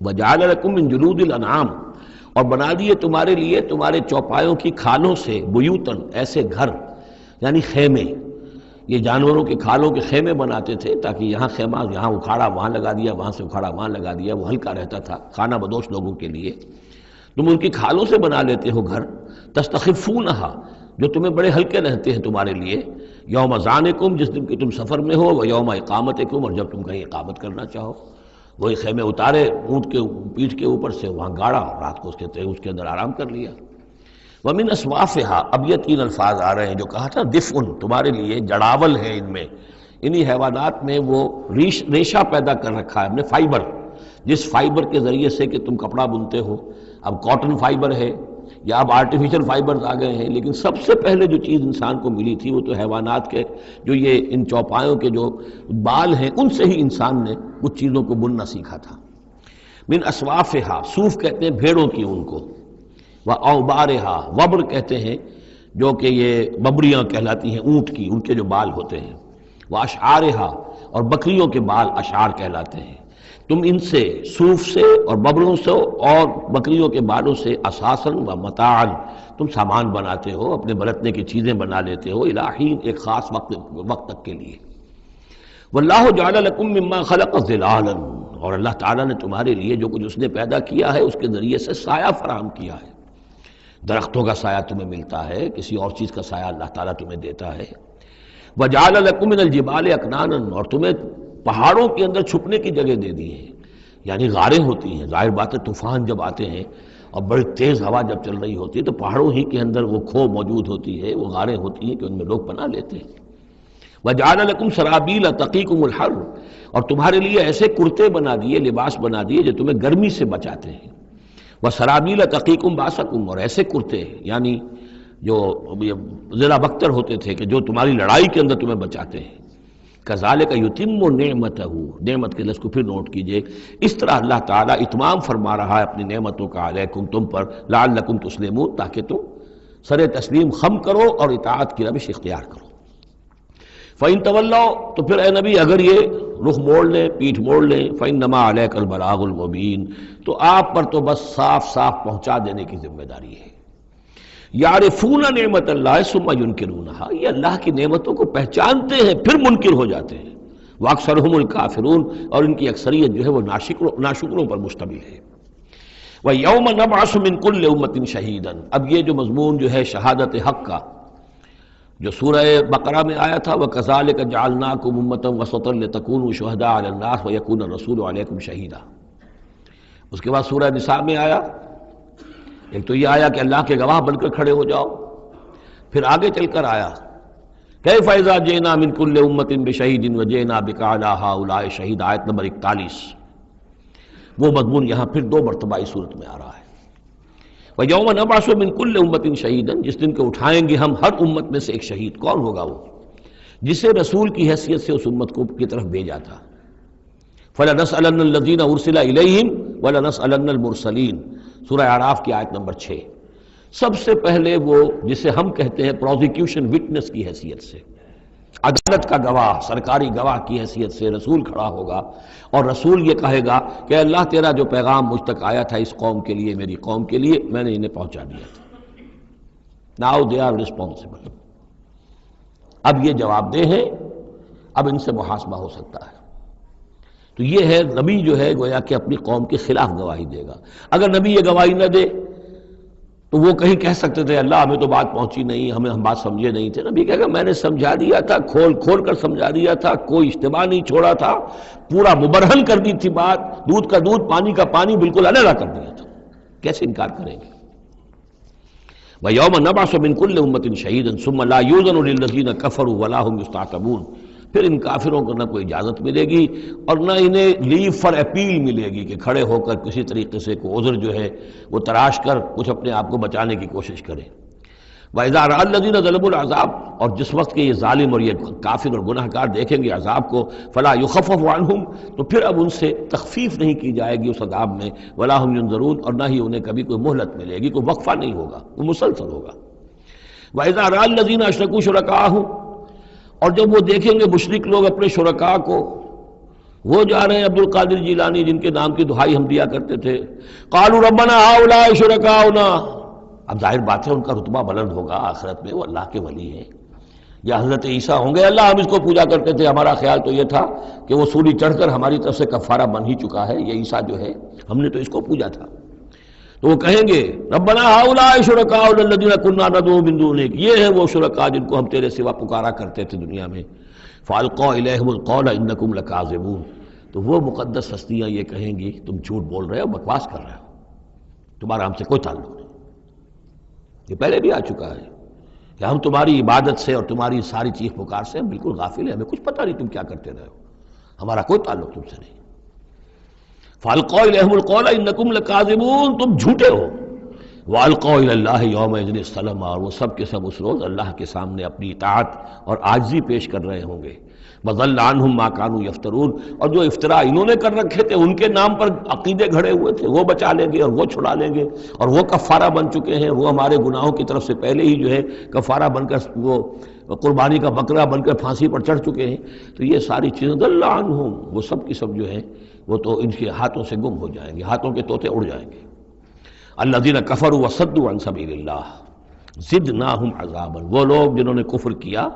وجعل لکم من جلود الانعام، اور بنا دیے تمہارے لیے تمہارے چوپایوں کی کھالوں سے، بیوتن، ایسے گھر یعنی خیمے، یہ جانوروں کے کھالوں کے خیمے بناتے تھے تاکہ یہاں خیمہ، یہاں اکھاڑا وہاں لگا دیا، وہاں سے اکھاڑا وہاں لگا دیا، وہ ہلکا رہتا تھا خانہ بدوش لوگوں کے لیے۔ تم ان کی کھالوں سے بنا لیتے ہو گھر، تستخفونہا، جو تمہیں بڑے ہلکے رہتے ہیں تمہارے لیے، یوم ذانکم، جس دن کہ تم سفر میں ہو، و یوم اقامتکم، اور جب تم کہیں اقامت کرنا چاہو۔ وہی خیمے اتارے اونٹ کے پیٹھ کے اوپر سے، وہاں گاڑا، رات کو اس کے اندر آرام کر لیا۔ وَمِنْ أَصْوَافِهَا، اب یہ تین الفاظ آ رہے ہیں جو کہا تھا دفء، تمہارے لیے جڑاول ہے ان میں، انہی حیوانات میں وہ ریشہ پیدا کر رکھا ہے ہم نے، فائبر، جس فائبر کے ذریعے سے کہ تم کپڑا بنتے ہو۔ اب کاٹن فائبر ہے یا اب آرٹیفیشل فائبرز آ گئے ہیں، لیکن سب سے پہلے جو چیز انسان کو ملی تھی وہ تو حیوانات کے جو یہ ان چوپایوں کے جو بال ہیں ان سے ہی انسان نے کچھ چیزوں کو بننا سیکھا تھا۔ من اصوافہا، صوف کہتے ہیں بھیڑوں کی ان کو، واوبارہا، وبر کہتے ہیں جو کہ یہ ببریاں کہلاتی ہیں اونٹ کی، ان کے جو بال ہوتے ہیں، واشعارہا، اور بکریوں کے بال اشعار کہلاتے ہیں۔ تم ان سے صوف سے اور ببروں سے اور بکریوں کے بالوں سے اساساً و متاعاً تم سامان بناتے ہو، اپنے برتنے کی چیزیں بنا لیتے ہو، الہین ایک خاص وقت تک کے لیے۔ واللہ جعل لکم مما خلق ظلالا، اور اللہ تعالیٰ نے تمہارے لیے جو کچھ اس نے پیدا کیا ہے اس کے ذریعے سے سایہ فراہم کیا ہے۔ درختوں کا سایہ تمہیں ملتا ہے، کسی اور چیز کا سایہ اللہ تعالیٰ تمہیں دیتا ہے۔ وجعل لکم من الجبال اکنانا، اور تمہیں پہاڑوں کے اندر چھپنے کی جگہ دے دی ہے، یعنی غاریں ہوتی ہیں، ظاہر بات ہے طوفان جب آتے ہیں اور بڑی تیز ہوا جب چل رہی ہوتی ہے تو پہاڑوں ہی کے اندر وہ کھو موجود ہوتی ہے، وہ غاریں ہوتی ہیں کہ ان میں لوگ پناہ لیتے ہیں۔ وجعل لکم سرابیل تقیکم الحر، اور تمہارے لیے ایسے کرتے بنا دیے، لباس بنا دیے جو تمہیں گرمی سے بچاتے ہیں۔ وسرابیل تقیکم باسکم، اور ایسے کرتے یعنی جو ذرا بختر ہوتے تھے کہ جو تمہاری لڑائی کے اندر تمہیں بچاتے ہیں۔ کذالک یتم نعمتہ، نعمت کے لفظ کو پھر نوٹ کیجئے، اس طرح اللہ تعالیٰ اتمام فرما رہا ہے اپنی نعمتوں کا علیکم تم پر، لعلکم تسلمون، تاکہ تم سر تسلیم خم کرو اور اطاعت کی روش اختیار کرو۔ فَإِن تَوَلَّوْا، تو پھر اے نبی اگر یہ رخ موڑ لیں، پیٹھ موڑ لیں، فَإِنَّمَا عَلَيْكَ الْبَلَاغُ الْمُبِينُ، تو آپ پر تو بس صاف صاف پہنچا دینے کی ذمہ داری ہے۔ یعرفون نعمت اللہ ثم ینکرونہا، یہ اللہ کی نعمتوں کو پہچانتے ہیں پھر منکر ہو جاتے ہیں۔ واکثرہم الکافرون، اور ان کی اکثریت جو ہے وہ ناشکروں پر مشتمل ہے۔ وَيَوْمَ نَبْعَثُ مِن كُلِّ أُمَّةٍ شَهِيدًا، اب یہ جو مضمون جو ہے شہادت حق کا جو سورہ بقرہ میں آیا تھا، وَكَذَلِكَ جَعَلْنَاكُمْ أُمَّةً وَسَطًا لِتَكُونُوا شُهَدَاءَ عَلَى النَّاسِ وَيَكُونَ الرَّسُولُ عَلَيْكُمْ شَهِيدًا۔ اس کے بعد سورہ نساء میں آیا، ایک تو یہ آیا کہ اللہ کے گواہ بن کر کھڑے ہو جاؤ، پھر آگے چل کر آیا کیف اذا جئنا من كل امة بشہید وجئنا بک علی ہؤلاء شہیدا، آیت نمبر 41۔ وہ مضمون یہاں پھر دو مرتبہ اس صورت میں آ رہا ہے۔ وَيَوْمَ نَبْعَثُ مِن كُلِّ أُمَّةٍ شَهِيدًا، جس دن کو اٹھائیں گے ہم ہر امت میں سے ایک شہید۔ کون ہوگا وہ؟ جسے رسول کی حیثیت سے اس امت کو کی طرف بھیجا تھا۔ فَلَنَسْأَلَنَّ الَّذِينَ أُرْسِلَ إِلَيْهِمْ وَلَنَسْأَلَنَّ الْمُرْسَلِينَ، سورہ اعراف کی آیت نمبر 6۔ سب سے پہلے وہ جسے ہم کہتے ہیں پروزیکیوشن وٹنس کی حیثیت سے، عدالت کا گواہ، سرکاری گواہ کی حیثیت سے رسول کھڑا ہوگا، اور رسول یہ کہے گا کہ اللہ تیرا جو پیغام مجھ تک آیا تھا اس قوم کے لیے، میری قوم کے لیے، میں نے انہیں پہنچا دیا تھا۔ ناؤ دے آر ریسپانسبل، اب یہ جواب دہ ہیں، اب ان سے محاسبہ ہو سکتا ہے۔ تو یہ ہے نبی جو ہے گویا کہ اپنی قوم کے خلاف گواہی دے گا۔ اگر نبی یہ گواہی نہ دے تو وہ کہیں کہہ سکتے تھے اللہ ہمیں تو بات پہنچی نہیں، ہم بات سمجھے نہیں تھے۔ نبی کہے گا میں نے سمجھا دیا تھا، کھول کھول کر سمجھا دیا تھا، کوئی اجتماع نہیں چھوڑا تھا، پورا مبرہن کر دی تھی بات، دودھ کا دودھ پانی کا پانی بالکل علیحدہ کر دیا تھا، کیسے انکار کریں گے؟ وَيَوْمَ نَبْعَثُ مِن كُلِّ أُمَّةٍ شَهِيدًا ثُمَّ لَا يُؤْذَنُ لِلَّذِينَ كَفَرُوا وَلَا هُمْ يُسْتَعْتَبُونَ، پھر ان کافروں کو نہ کوئی اجازت ملے گی اور نہ انہیں لیو فار اپیل ملے گی کہ کھڑے ہو کر کسی طریقے سے کوئی عذر جو ہے وہ تراش کر کچھ اپنے آپ کو بچانے کی کوشش کریں۔ وَإِذَا رَأَى الَّذِينَ ظَلَمُوا الْعَذَابَ، اور جس وقت کے یہ ظالم اور یہ کافر اور گناہ گار دیکھیں گے عذاب کو، فَلَا يُخَفَّفُ عَنْهُمْ، تو پھر اب ان سے تخفیف نہیں کی جائے گی اس عذاب میں، وَلَا هُمْ يُنظَرُونَ، اور نہ ہی انہیں کبھی کوئی مہلت ملے گی، کوئی وقفہ نہیں ہوگا، وہ مسلسل ہوگا۔ وَإِذَا رَأَى الَّذِينَ أَشْرَكُوا شُرَكَاءَهُمْ، اور جب وہ دیکھیں گے مشرک لوگ اپنے شرکاء کو، وہ جا رہے ہیں عبد القادر جیلانی جن کے نام کی دہائی ہم دیا کرتے تھے، قالوا ربنا هؤلاء شركاؤنا، اب ظاہر بات ہے ان کا رتبہ بلند ہوگا آخرت میں، وہ اللہ کے ولی ہیں، یا حضرت عیسیٰ ہوں گے اللہ ہم اس کو پوجا کرتے تھے، ہمارا خیال تو یہ تھا کہ وہ سولی چڑھ کر ہماری طرف سے کفارہ بن ہی چکا ہے، یہ عیسیٰ جو ہے ہم نے تو اس کو پوجا تھا۔ تو وہ کہیں گے ربنا هؤلاء شركاؤنا الذين كنا ندعو من دونك، یہ ہیں وہ شرکاء جن کو ہم تیرے سوا پکارا کرتے تھے دنیا میں، فالقوا الیہم القول انکم لکاذبون، تو وہ مقدس ہستیاں یہ کہیں گی تم جھوٹ بول رہے ہو، بکواس کر رہے ہو، تمہارا ہم سے کوئی تعلق نہیں۔ یہ پہلے بھی آ چکا ہے کہ ہم تمہاری عبادت سے اور تمہاری ساری چیخ پکار سے ہم بالکل غافل ہیں، ہمیں کچھ پتہ نہیں تم کیا کرتے رہے ہو، ہمارا کوئی تعلق تم سے نہیں۔ فَأَلْقَوْا إِلَيْهِمُ الْقَوْلَ إِنَّكُمْ لَكَاذِبُونَ، تم جھوٹے ہو۔ وَأَلْقَوْا إِلَى اللَّهِ يَوْمَئِذٍ السَّلَامَ، اور وہ سب کے سب اس روز اللہ کے سامنے اپنی اطاعت اور عاجزی پیش کر رہے ہوں گے۔ وَضَلَّ عَنْهُمْ مَا كَانُوا يَفْتَرُونَ، اور جو افتراء انہوں نے کر رکھے تھے، ان کے نام پر عقیدے گھڑے ہوئے تھے، وہ بچا لیں گے اور وہ چھڑا لیں گے، اور وہ کفارہ بن چکے ہیں، وہ ہمارے گناہوں کی طرف سے پہلے ہی جو ہے کفارہ بن کر وہ قربانی کا بکرا بن کر پھانسی پر چڑھ چکے ہیں۔ تو یہ ساری چیزیں ضل عنہم، وہ سب کی سب جو ہیں وہ تو ان کے ہاتھوں سے گم ہو جائیں گے، ہاتھوں کے طوطے اڑ جائیں گے۔ الذین کفروا وصدوا عن سبیل اللہ زدناہم عذابا، وہ لوگ جنہوں نے کفر کیا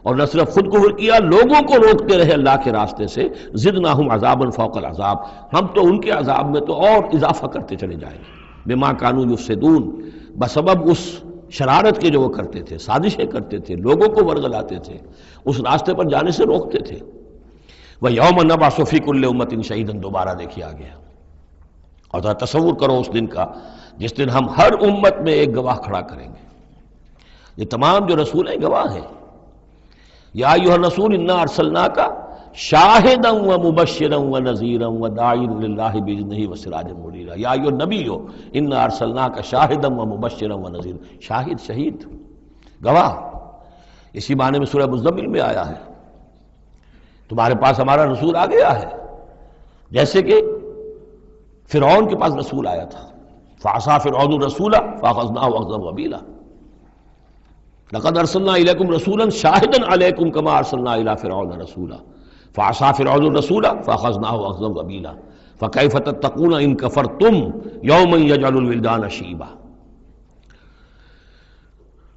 اور نہ صرف خود کفر کیا، لوگوں کو روکتے رہے اللہ کے راستے سے، زدناہم عذابا فوق العذاب، ہم تو ان کے عذاب میں تو اور اضافہ کرتے چلے جائیں گے، بما کانوا یفسدون، بسبب اس شرارت کے جو وہ کرتے تھے، سازشیں کرتے تھے، لوگوں کو ورگلاتے تھے، اس راستے پر جانے سے روکتے تھے۔ وَيَوْمَ نَبْعَثُ فِي كُلِّ أُمَّةٍ شَهِيدًا، دوبارہ دیکھیے آگے، اور ذرا تصور کرو اس دن کا جس دن ہم ہر امت میں ایک گواہ کھڑا کریں گے۔ یہ تمام جو رسول ہیں گواہ ہیں۔ یا ایھا الرسول انا ارسلناک شاہدا ومبشرا ونذیرا وداعیا الی اللہ باذنہ وسراجا منیرا، یا ایھا النبی انا ارسلناک شاہدا ومبشرا ونذیرا، شاہد شہید گواہ، اسی معنی میں سورہ مزمل میں آیا ہے، تمہارے پاس ہمارا رسول آ گیا ہے، جیسے کہ فرعون کے پاس رسول آیا تھا، فعصى فرعون الرسول فاخذناه اخذا وبیلا، لقد ارسلنا الیکم رسولا شاہدا علیکم کما ارسلنا الی فرعون رسولا فعصى فرعون الرسول فاخذناه اخذا وبیلا فکیف تتقون ان کفرتم یوما یجعل الولدان شیبا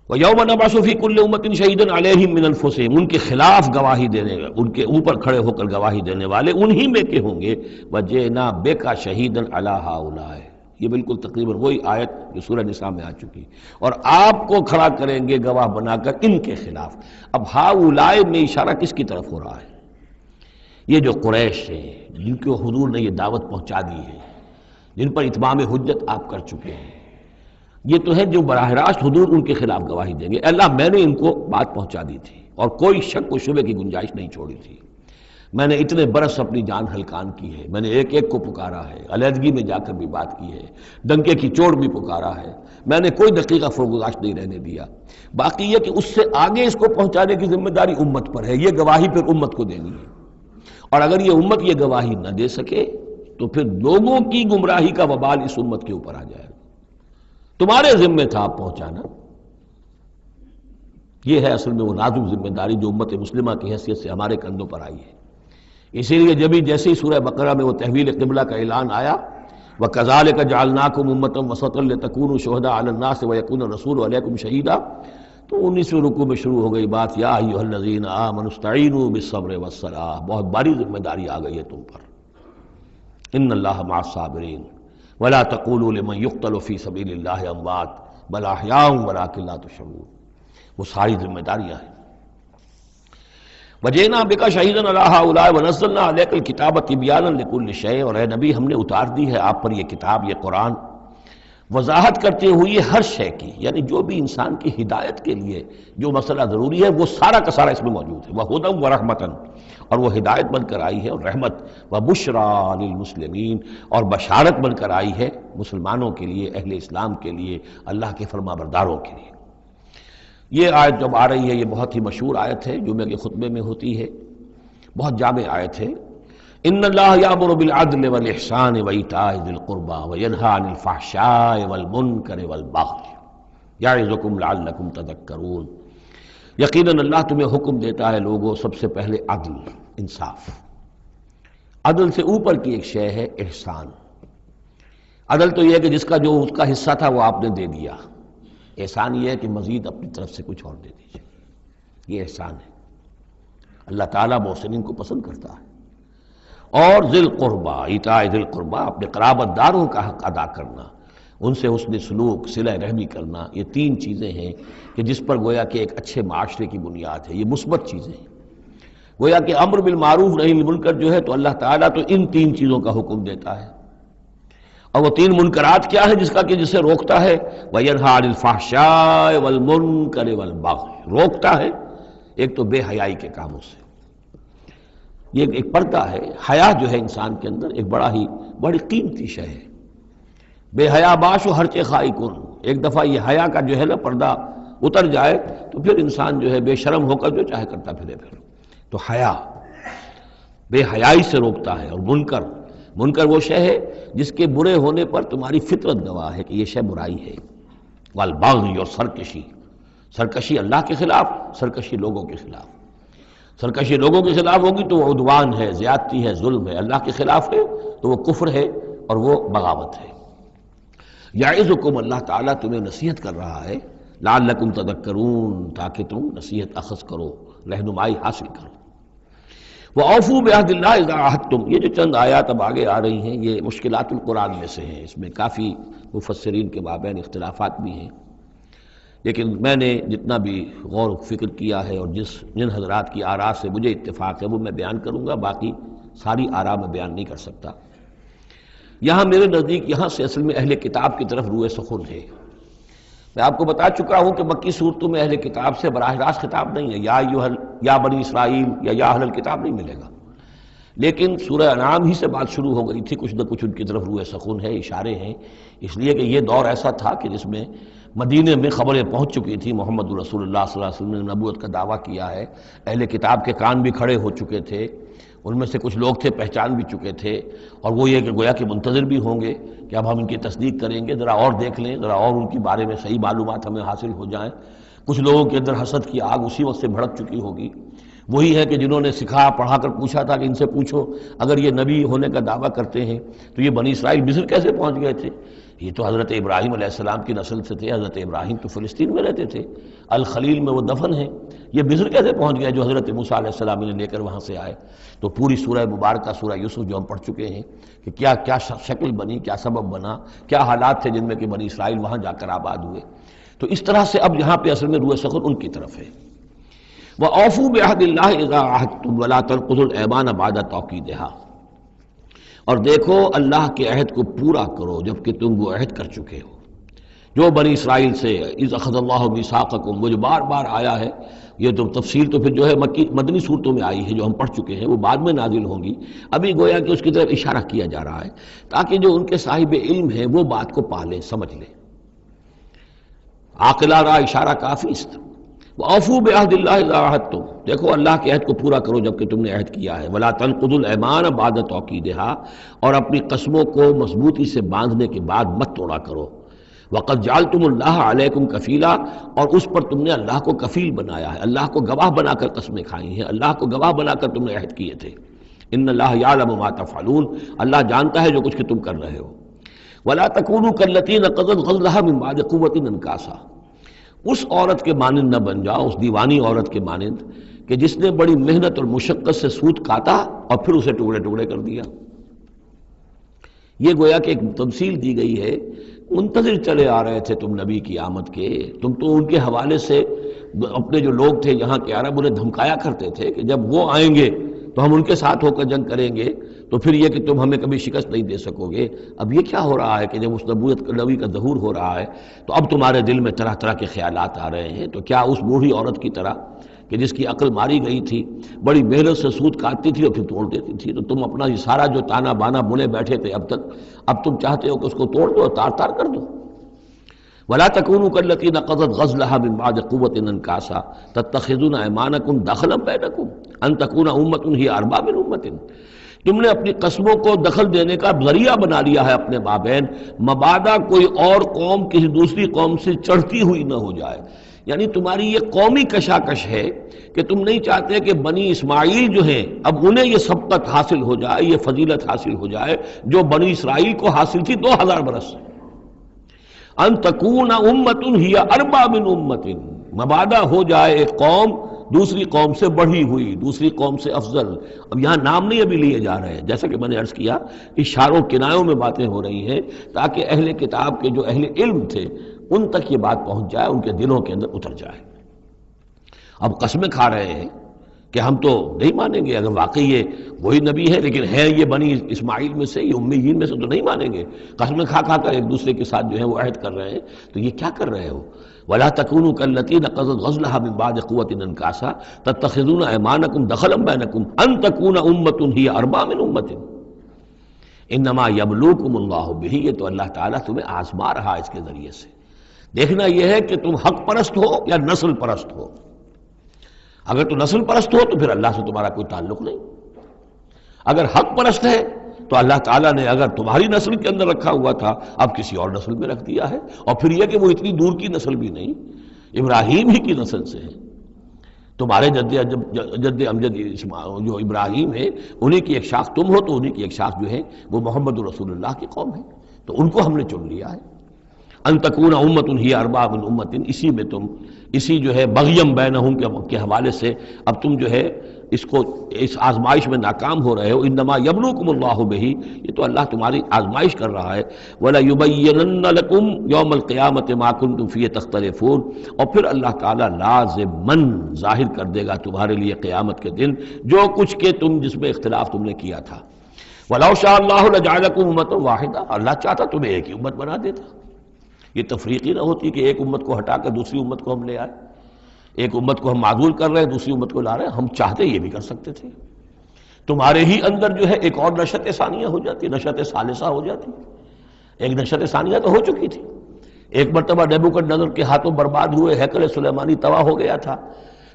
وَيَوْمَ نَبْعَثُ فِي كُلِّ أُمَّةٍ شَهِيدًا عَلَيْهِمْ مِنْ أَنفُسِهِمْ، ان کے خلاف گواہی دینے، ان کے اوپر کھڑے ہو کر گواہی دینے والے انہی میں کے ہوں گے، وَجِئْنَا بِكَ شَهِيدًا عَلَىٰ هَٰؤُلَاءِ، یہ بالکل تقریباً وہی آیت جو سورہ نساء میں آ چکی، اور آپ کو کھڑا کریں گے گواہ بنا کر ان کے خلاف۔ اب ہؤلاء میں اشارہ کس کی طرف ہو رہا ہے؟ یہ جو قریش ہیں جن کو حضور نے یہ دعوت پہنچا دی ہے، جن پر اتمام حجت آپ کر چکے ہیں، یہ تو ہے جو براہ راست حضور ان کے خلاف گواہی دیں گے، اللہ میں نے ان کو بات پہنچا دی تھی اور کوئی شک و شبے کی گنجائش نہیں چھوڑی تھی، میں نے اتنے برس اپنی جان ہلکان کی ہے، میں نے ایک ایک کو پکارا ہے، علیحدگی میں جا کر بھی بات کی ہے، ڈنکے کی چوٹ بھی پکارا ہے، میں نے کوئی دقیقہ فرگزاشت نہیں رہنے دیا۔ باقی یہ کہ اس سے آگے اس کو پہنچانے کی ذمہ داری امت پر ہے، یہ گواہی پھر امت کو دینی ہے، اور اگر یہ امت یہ گواہی نہ دے سکے تو پھر لوگوں کی گمراہی کا وبال اس امت کے اوپر آ جائے گا۔ تمہارے ذمہ تھا آپ پہنچانا، یہ ہے اصل میں وہ نازک ذمہ داری جو امت مسلمہ کی حیثیت سے ہمارے کندھوں پر آئی ہے۔ اسی لیے جیسے ہی سورہ بقرہ میں وہ تحویل قبلہ کا اعلان آیا، وَكَذَلِكَ جَعَلْنَاكُمْ أُمَّةً وَسَطًا لِتَكُونُوا شُهَدَاءَ عَلَى النَّاسِ وَيَكُونَ الرَّسُولُ عَلَيْكُمْ شَهِيدًا، تو 19ویں رکوع میں شروع ہو گئی بات، یا ایھا الذین آمنوا استعینوا بالصبر والصلاۃ، بہت باری ذمہ داری آ گئی ہے تم پر، ان اللہ مع الصابرین ولا تقولوا لمن يقتل في سبيل الله اموات بل احياء ولكن لا تشعرون، وہ ساری ذمہ داریاں ہیں۔ وجئنا بك شهيدا على هؤلاء ونزلنا عليك الكتاب تبيانا لكل شيء، اور اے نبی ہم نے اتار دی ہے آپ پر یہ کتاب، یہ قرآن، وضاحت کرتے ہوئے ہر شے کی، یعنی جو بھی انسان کی ہدایت کے لیے جو مسئلہ ضروری ہے وہ سارا کا سارا اس میں موجود ہے، وہدی ورحمۃ، اور وہ ہدایت بن کر آئی ہے اور رحمت، وبشریٰ للمسلمین، اور بشارت بن کر آئی ہے مسلمانوں کے لیے، اہل اسلام کے لیے، اللہ کے فرما برداروں کے لیے۔ یہ آیت جب آ رہی ہے یہ بہت ہی مشہور آیت ہے، جمعہ کے خطبے میں ہوتی ہے، بہت جامع آیت ہے۔ ان اللہ یامر بالعدل والاحسان وایتاء ذی القربى وینہی عن الفحشاء والمنکر والبغی یعظکم لعلکم تذکرون، یقیناً اللہ تمہیں حکم دیتا ہے لوگوں سب سے پہلے عدل، انصاف، عدل سے اوپر کی ایک شے ہے احسان۔ عدل تو یہ ہے کہ جس کا جو اس کا حصہ تھا وہ آپ نے دے دیا، احسان یہ ہے کہ مزید اپنی طرف سے کچھ اور دے دیجیے، یہ احسان ہے۔ اللہ تعالیٰ محسنین کو پسند کرتا ہے۔ اور ذی القربہ، ایتاء ذی القربہ، اپنے قرابت داروں کا حق ادا کرنا، ان سے حسن سلوک، صلہ رحمی کرنا، یہ تین چیزیں ہیں کہ جس پر گویا کہ ایک اچھے معاشرے کی بنیاد ہے، یہ مثبت چیزیں ہیں۔ گویا کہ امر بالمعروف نہی عن المنکر جو ہے تو اللہ تعالیٰ تو ان تین چیزوں کا حکم دیتا ہے، اور وہ تین منکرات کیا ہے جس کا کہ جسے روکتا ہے، وَيَنْهَىٰ عَنِ الْفَحْشَاءِ وَالْمُنكَرِ وَالْبَغْيِ، روکتا ہے ایک تو بے حیائی کے کاموں سے، یہ ایک پردہ ہے، حیا جو ہے انسان کے اندر ایک بڑی قیمتی شے ہے، بے حیا باش و ہرچے خائی کن، ایک دفعہ یہ حیا کا جو ہے نا پردہ اتر جائے تو پھر انسان جو ہے بے شرم ہو کر جو چاہے کرتا پھرے پھر، تو حیا بے حیائی سے روکتا ہے، اور منکر وہ شے ہے جس کے برے ہونے پر تمہاری فطرت گواہ ہے کہ یہ شے برائی ہے، والبغی، اور سرکشی اللہ کے خلاف، سرکشی لوگوں کے خلاف۔ سرکشی لوگوں کے خلاف ہوگی تو وہ عدوان ہے، زیادتی ہے، ظلم ہے. اللہ کے خلاف ہے تو وہ کفر ہے اور وہ بغاوت ہے. یعظکم، اللہ تعالیٰ تمہیں نصیحت کر رہا ہے، لعلکم تذکرون، تاکہ تم نصیحت اخذ کرو، رہنمائی حاصل کرو. وَأَوْفُوا بِعَهْدِ اللَّهِ إِذَا عَاهَدتُّمْ، یہ جو چند آیات اب آگے آ رہی ہیں یہ مشکلات القرآن میں سے ہیں، اس میں کافی مفسرین کے مابین اختلافات بھی ہیں، لیکن میں نے جتنا بھی غور و فکر کیا ہے اور جن حضرات کی آراء سے مجھے اتفاق ہے وہ میں بیان کروں گا، باقی ساری آراء میں بیان نہیں کر سکتا. یہاں میرے نزدیک یہاں سے اصل میں اہل کتاب کی طرف روئے سخن ہے. میں آپ کو بتا چکا ہوں کہ مکی صورتوں میں اہل کتاب سے براہ راست خطاب نہیں ہے، یا بنی اسرائیل یا اہل الکتاب نہیں ملے گا، لیکن سورہ انعام ہی سے بات شروع ہو گئی تھی، کچھ نہ کچھ ان کی طرف روئے سخن ہے، اشارے ہیں، اس لیے کہ یہ دور ایسا تھا کہ جس میں مدینے میں خبریں پہنچ چکی تھی، محمد رسول اللہ صلی اللہ علیہ وسلم نے نبوت کا دعویٰ کیا ہے، اہل کتاب کے کان بھی کھڑے ہو چکے تھے، ان میں سے کچھ لوگ تھے پہچان بھی چکے تھے، اور وہ یہ کہ گویا کہ منتظر بھی ہوں گے کہ اب ہم ان کی تصدیق کریں گے، ذرا اور دیکھ لیں، ذرا اور ان کے بارے میں صحیح معلومات ہمیں حاصل ہو جائیں. کچھ لوگوں کے اندر حسد کی آگ اسی وقت سے بھڑک چکی ہوگی، وہی ہے کہ جنہوں نے سکھا پڑھا کر پوچھا تھا کہ ان سے پوچھو اگر یہ نبی ہونے کا دعویٰ کرتے ہیں تو یہ بنی اسرائیل مصر کیسے پہنچ گئے تھے؟ یہ تو حضرت ابراہیم علیہ السلام کی نسل سے تھے، حضرت ابراہیم تو فلسطین میں رہتے تھے، الخلیل میں وہ دفن ہیں، یہ مصر کیسے پہنچ گئے جو حضرت موسیٰ علیہ السلام نے لے کر وہاں سے آئے؟ تو پوری سورہ مبارکہ سورہ یوسف جو ہم پڑھ چکے ہیں کہ کیا شکل بنی، کیا سبب بنا، کیا حالات تھے جن میں کہ بنی اسرائیل وہاں جا کر آباد ہوئے. تو اس طرح سے اب یہاں پہ اصل میں روئے سخن ان کی طرف ہے. وَأَوْفُوا بِعَهْدِ اللَّهِ إِذَا عَاهَدتُّمْ وَلَا تَنقُضُوا الْأَيْمَانَ بَعْدَ تَوْكِيدِهَا، اور دیکھو اللہ کے عہد کو پورا کرو جبکہ تم وہ عہد کر چکے ہو. جو بنی اسرائیل سے اذ اخذ اللہ میثاقکم، وہ جو بار بار آیا ہے، یہ تو تفصیل تو پھر جو ہے مدنی صورتوں میں آئی ہے جو ہم پڑھ چکے ہیں، وہ بعد میں نازل ہوں گی، ابھی گویا کہ اس کی طرف اشارہ کیا جا رہا ہے تاکہ جو ان کے صاحب علم ہیں وہ بات کو پا لیں، سمجھ لیں. عاقلانہ اشارہ کافی است. وَأَوْفُوا بِعَهْدِ اللَّهِ إِذَا عَاهَدتُّمْ، دیکھو اللہ کے عہد کو پورا کرو جبکہ تم نے عہد کیا ہے. وَلَا تَنقُضُوا الْأَيْمَانَ بَعْدَ تَوْكِيدِهَا، اور اپنی قسموں کو مضبوطی سے باندھنے کے بعد مت توڑا کرو. وَقَدْ جَعَلْتُمُ اللَّهَ عَلَيْكُمْ كَفِيلًا، اور اس پر تم نے اللہ کو کفیل بنایا ہے، اللہ کو گواہ بنا کر قسمیں کھائی ہیں، اللہ کو گواہ بنا کر تم نے عہد کیے تھے. إِنَّ اللَّهَ يَعْلَمُ مَا تَفْعَلُونَ، اللہ جانتا ہے جو کچھ کہ تم کر رہے ہو. وَلَا تَكُونُوا كَالَّتِي نَقَضَتْ غَزْلَهَا مِن بَعْدِ قُوَّةٍ أَنْكَاثًا، اس عورت کے مانند نہ بن جاؤ، اس دیوانی عورت کے مانند کہ جس نے بڑی محنت اور مشقت سے سوت کاٹا اور پھر اسے ٹکڑے ٹکڑے کر دیا. یہ گویا کہ ایک تمثیل دی گئی ہے، منتظر چلے آ رہے تھے تم نبی کی آمد کے، تم تو ان کے حوالے سے اپنے جو لوگ تھے یہاں کے عرب انہیں دھمکایا کرتے تھے کہ جب وہ آئیں گے تو ہم ان کے ساتھ ہو کر جنگ کریں گے، تو پھر یہ کہ تم ہمیں کبھی شکست نہیں دے سکو گے. اب یہ کیا ہو رہا ہے کہ جب اس نبی کا ظہور ہو رہا ہے تو اب تمہارے دل میں طرح طرح کے خیالات آ رہے ہیں. تو کیا اس بوڑھی عورت کی طرح کہ جس کی عقل ماری گئی تھی، بڑی محنت سے سود کاٹتی تھی اور پھر توڑ دیتی تھی، تو تم اپنا یہ سارا جو تانا بانا بنے بیٹھے تھے اب تک، اب تم چاہتے ہو کہ اس کو توڑ دو، تار تار کر دو. وَلَا تَكُونُوا كَالَّتِي نَقَضَتْ غَزْلَهَا مِن بَعْدِ قُوَّةٍ أَنْكَاثًا تَتَّخِذُونَ أَيْمَانَكُمْ دَخْلًا بَيْنَكُمْ أَن تَكُونَ أُمَّةٌ هِيَ أَرْبَىٰ مِنْ أُمَّةٍ، تم نے اپنی قسموں کو دخل دینے کا ذریعہ بنا لیا ہے اپنے مابین، مبادا کوئی اور قوم کسی دوسری قوم سے چڑھتی ہوئی نہ ہو جائے. یعنی تمہاری یہ قومی کشاکش ہے کہ تم نہیں چاہتے کہ بنی اسماعیل جو ہیں اب انہیں یہ سبقت حاصل ہو جائے، یہ فضیلت حاصل ہو جائے جو بنی اسرائیل کو حاصل تھی 2000 برس سے. ان تکون امۃ ہی اربع من امۃ، مبادا ہو جائے ایک قوم دوسری قوم سے بڑھی ہوئی، دوسری قوم سے افضل. اب یہاں نام نہیں ابھی لیے جا رہے ہیں، جیسا کہ میں نے عرض کیا اشاروں کنایوں میں باتیں ہو رہی ہیں تاکہ اہل کتاب کے جو اہل علم تھے ان تک یہ بات پہنچ جائے، ان کے دلوں کے اندر اتر جائے. اب قسمیں کھا رہے ہیں کہ ہم تو نہیں مانیں گے، اگر واقعی یہ وہی نبی ہے لیکن ہے یہ بنی اسماعیل میں سے، یہ امیین میں سے، تو نہیں مانیں گے. قسمیں کھا کھا کر ایک دوسرے کے ساتھ جو ہے وہ عہد کر رہے ہیں. تو یہ کیا کر رہے ہو؟ وَلَا تَكُونُوا كَالَّتِي نَقَضَتْ غَزْلَهَا مِن بَعْدِ قُوَّةٍ أَنْكَاثًا تَتَّخِذُونَ أَيْمَانَكُمْ دَخْلًا بَيْنَكُمْ أَن تَكُونَ أُمَّةٌ هِيَ أَرْبَىٰ مِنْ أُمَّةٍ إِنَّمَا يَبْلُوكُمُ اللَّهُ بِهِ، یہ تو اللہ تعالیٰ تمہیں آزما رہا ہے اس کے ذریعے سے. دیکھنا یہ ہے کہ تم حق پرست ہو یا نسل پرست ہو. اگر تو نسل پرست ہو تو پھر اللہ سے تمہارا کوئی تعلق نہیں. اگر حق پرست ہے تو اللہ تعالیٰ نے اگر تمہاری نسل کے اندر رکھا ہوا تھا اب کسی اور نسل میں رکھ دیا ہے. اور پھر یہ کہ وہ اتنی دور کی نسل بھی نہیں، ابراہیم ہی کی نسل سے ہے. تمہارے جد امجد جو ابراہیم ہے انہی کی ایک شاخ تم ہو، تو انہی کی ایک شاخ جو ہے وہ محمد رسول اللہ کی قوم ہے، تو ان کو ہم نے چن لیا ہے۔ ان تکون امۃ ہی اربا من امۃ، اسی میں تم اسی جو ہے بغیم بینہم کے حوالے سے اب تم جو ہے اس آزمائش میں ناکام ہو رہے ہو۔ انما یبلوکم اللہ بہ، یہ تو اللہ تمہاری آزمائش کر رہا ہے۔ وَلَيُبَيِّنَنَّ لَكُمْ يَوْمَ الْقِيَامَةِ مَا كُنْتُمْ فِيهِ تَخْتَلِفُونَ، اور پھر اللہ تعالیٰ لازماً ظاہر کر دے گا تمہارے لیے قیامت کے دن جو کچھ کہ تم جس میں اختلاف تم نے کیا تھا۔ وَلَوْ شَاءَ اللَّهُ لَجَعَلَكُمْ أُمَّةً وَاحِدَةً، اللہ چاہتا تمہیں ایک ہی امت بنا دیتا، یہ تفریقی نہ ہوتی کہ ایک امت کو ہٹا کر دوسری امت کو ہم لے آئے، ایک امت کو ہم معزول کر رہے ہیں دوسری امت کو لا رہے ہیں، ہم چاہتے یہ بھی کر سکتے تھے۔ تمہارے ہی اندر جو ہے ایک اور نشأت ثانیہ ہو جاتی، نشأت ثالثہ ہو جاتی، ایک نشأت ثانیہ تو ہو چکی تھی۔ ایک مرتبہ نیبوکڈنیزر کے ہاتھوں برباد ہوئے ہیکل سلیمانی تباہ ہو گیا تھا،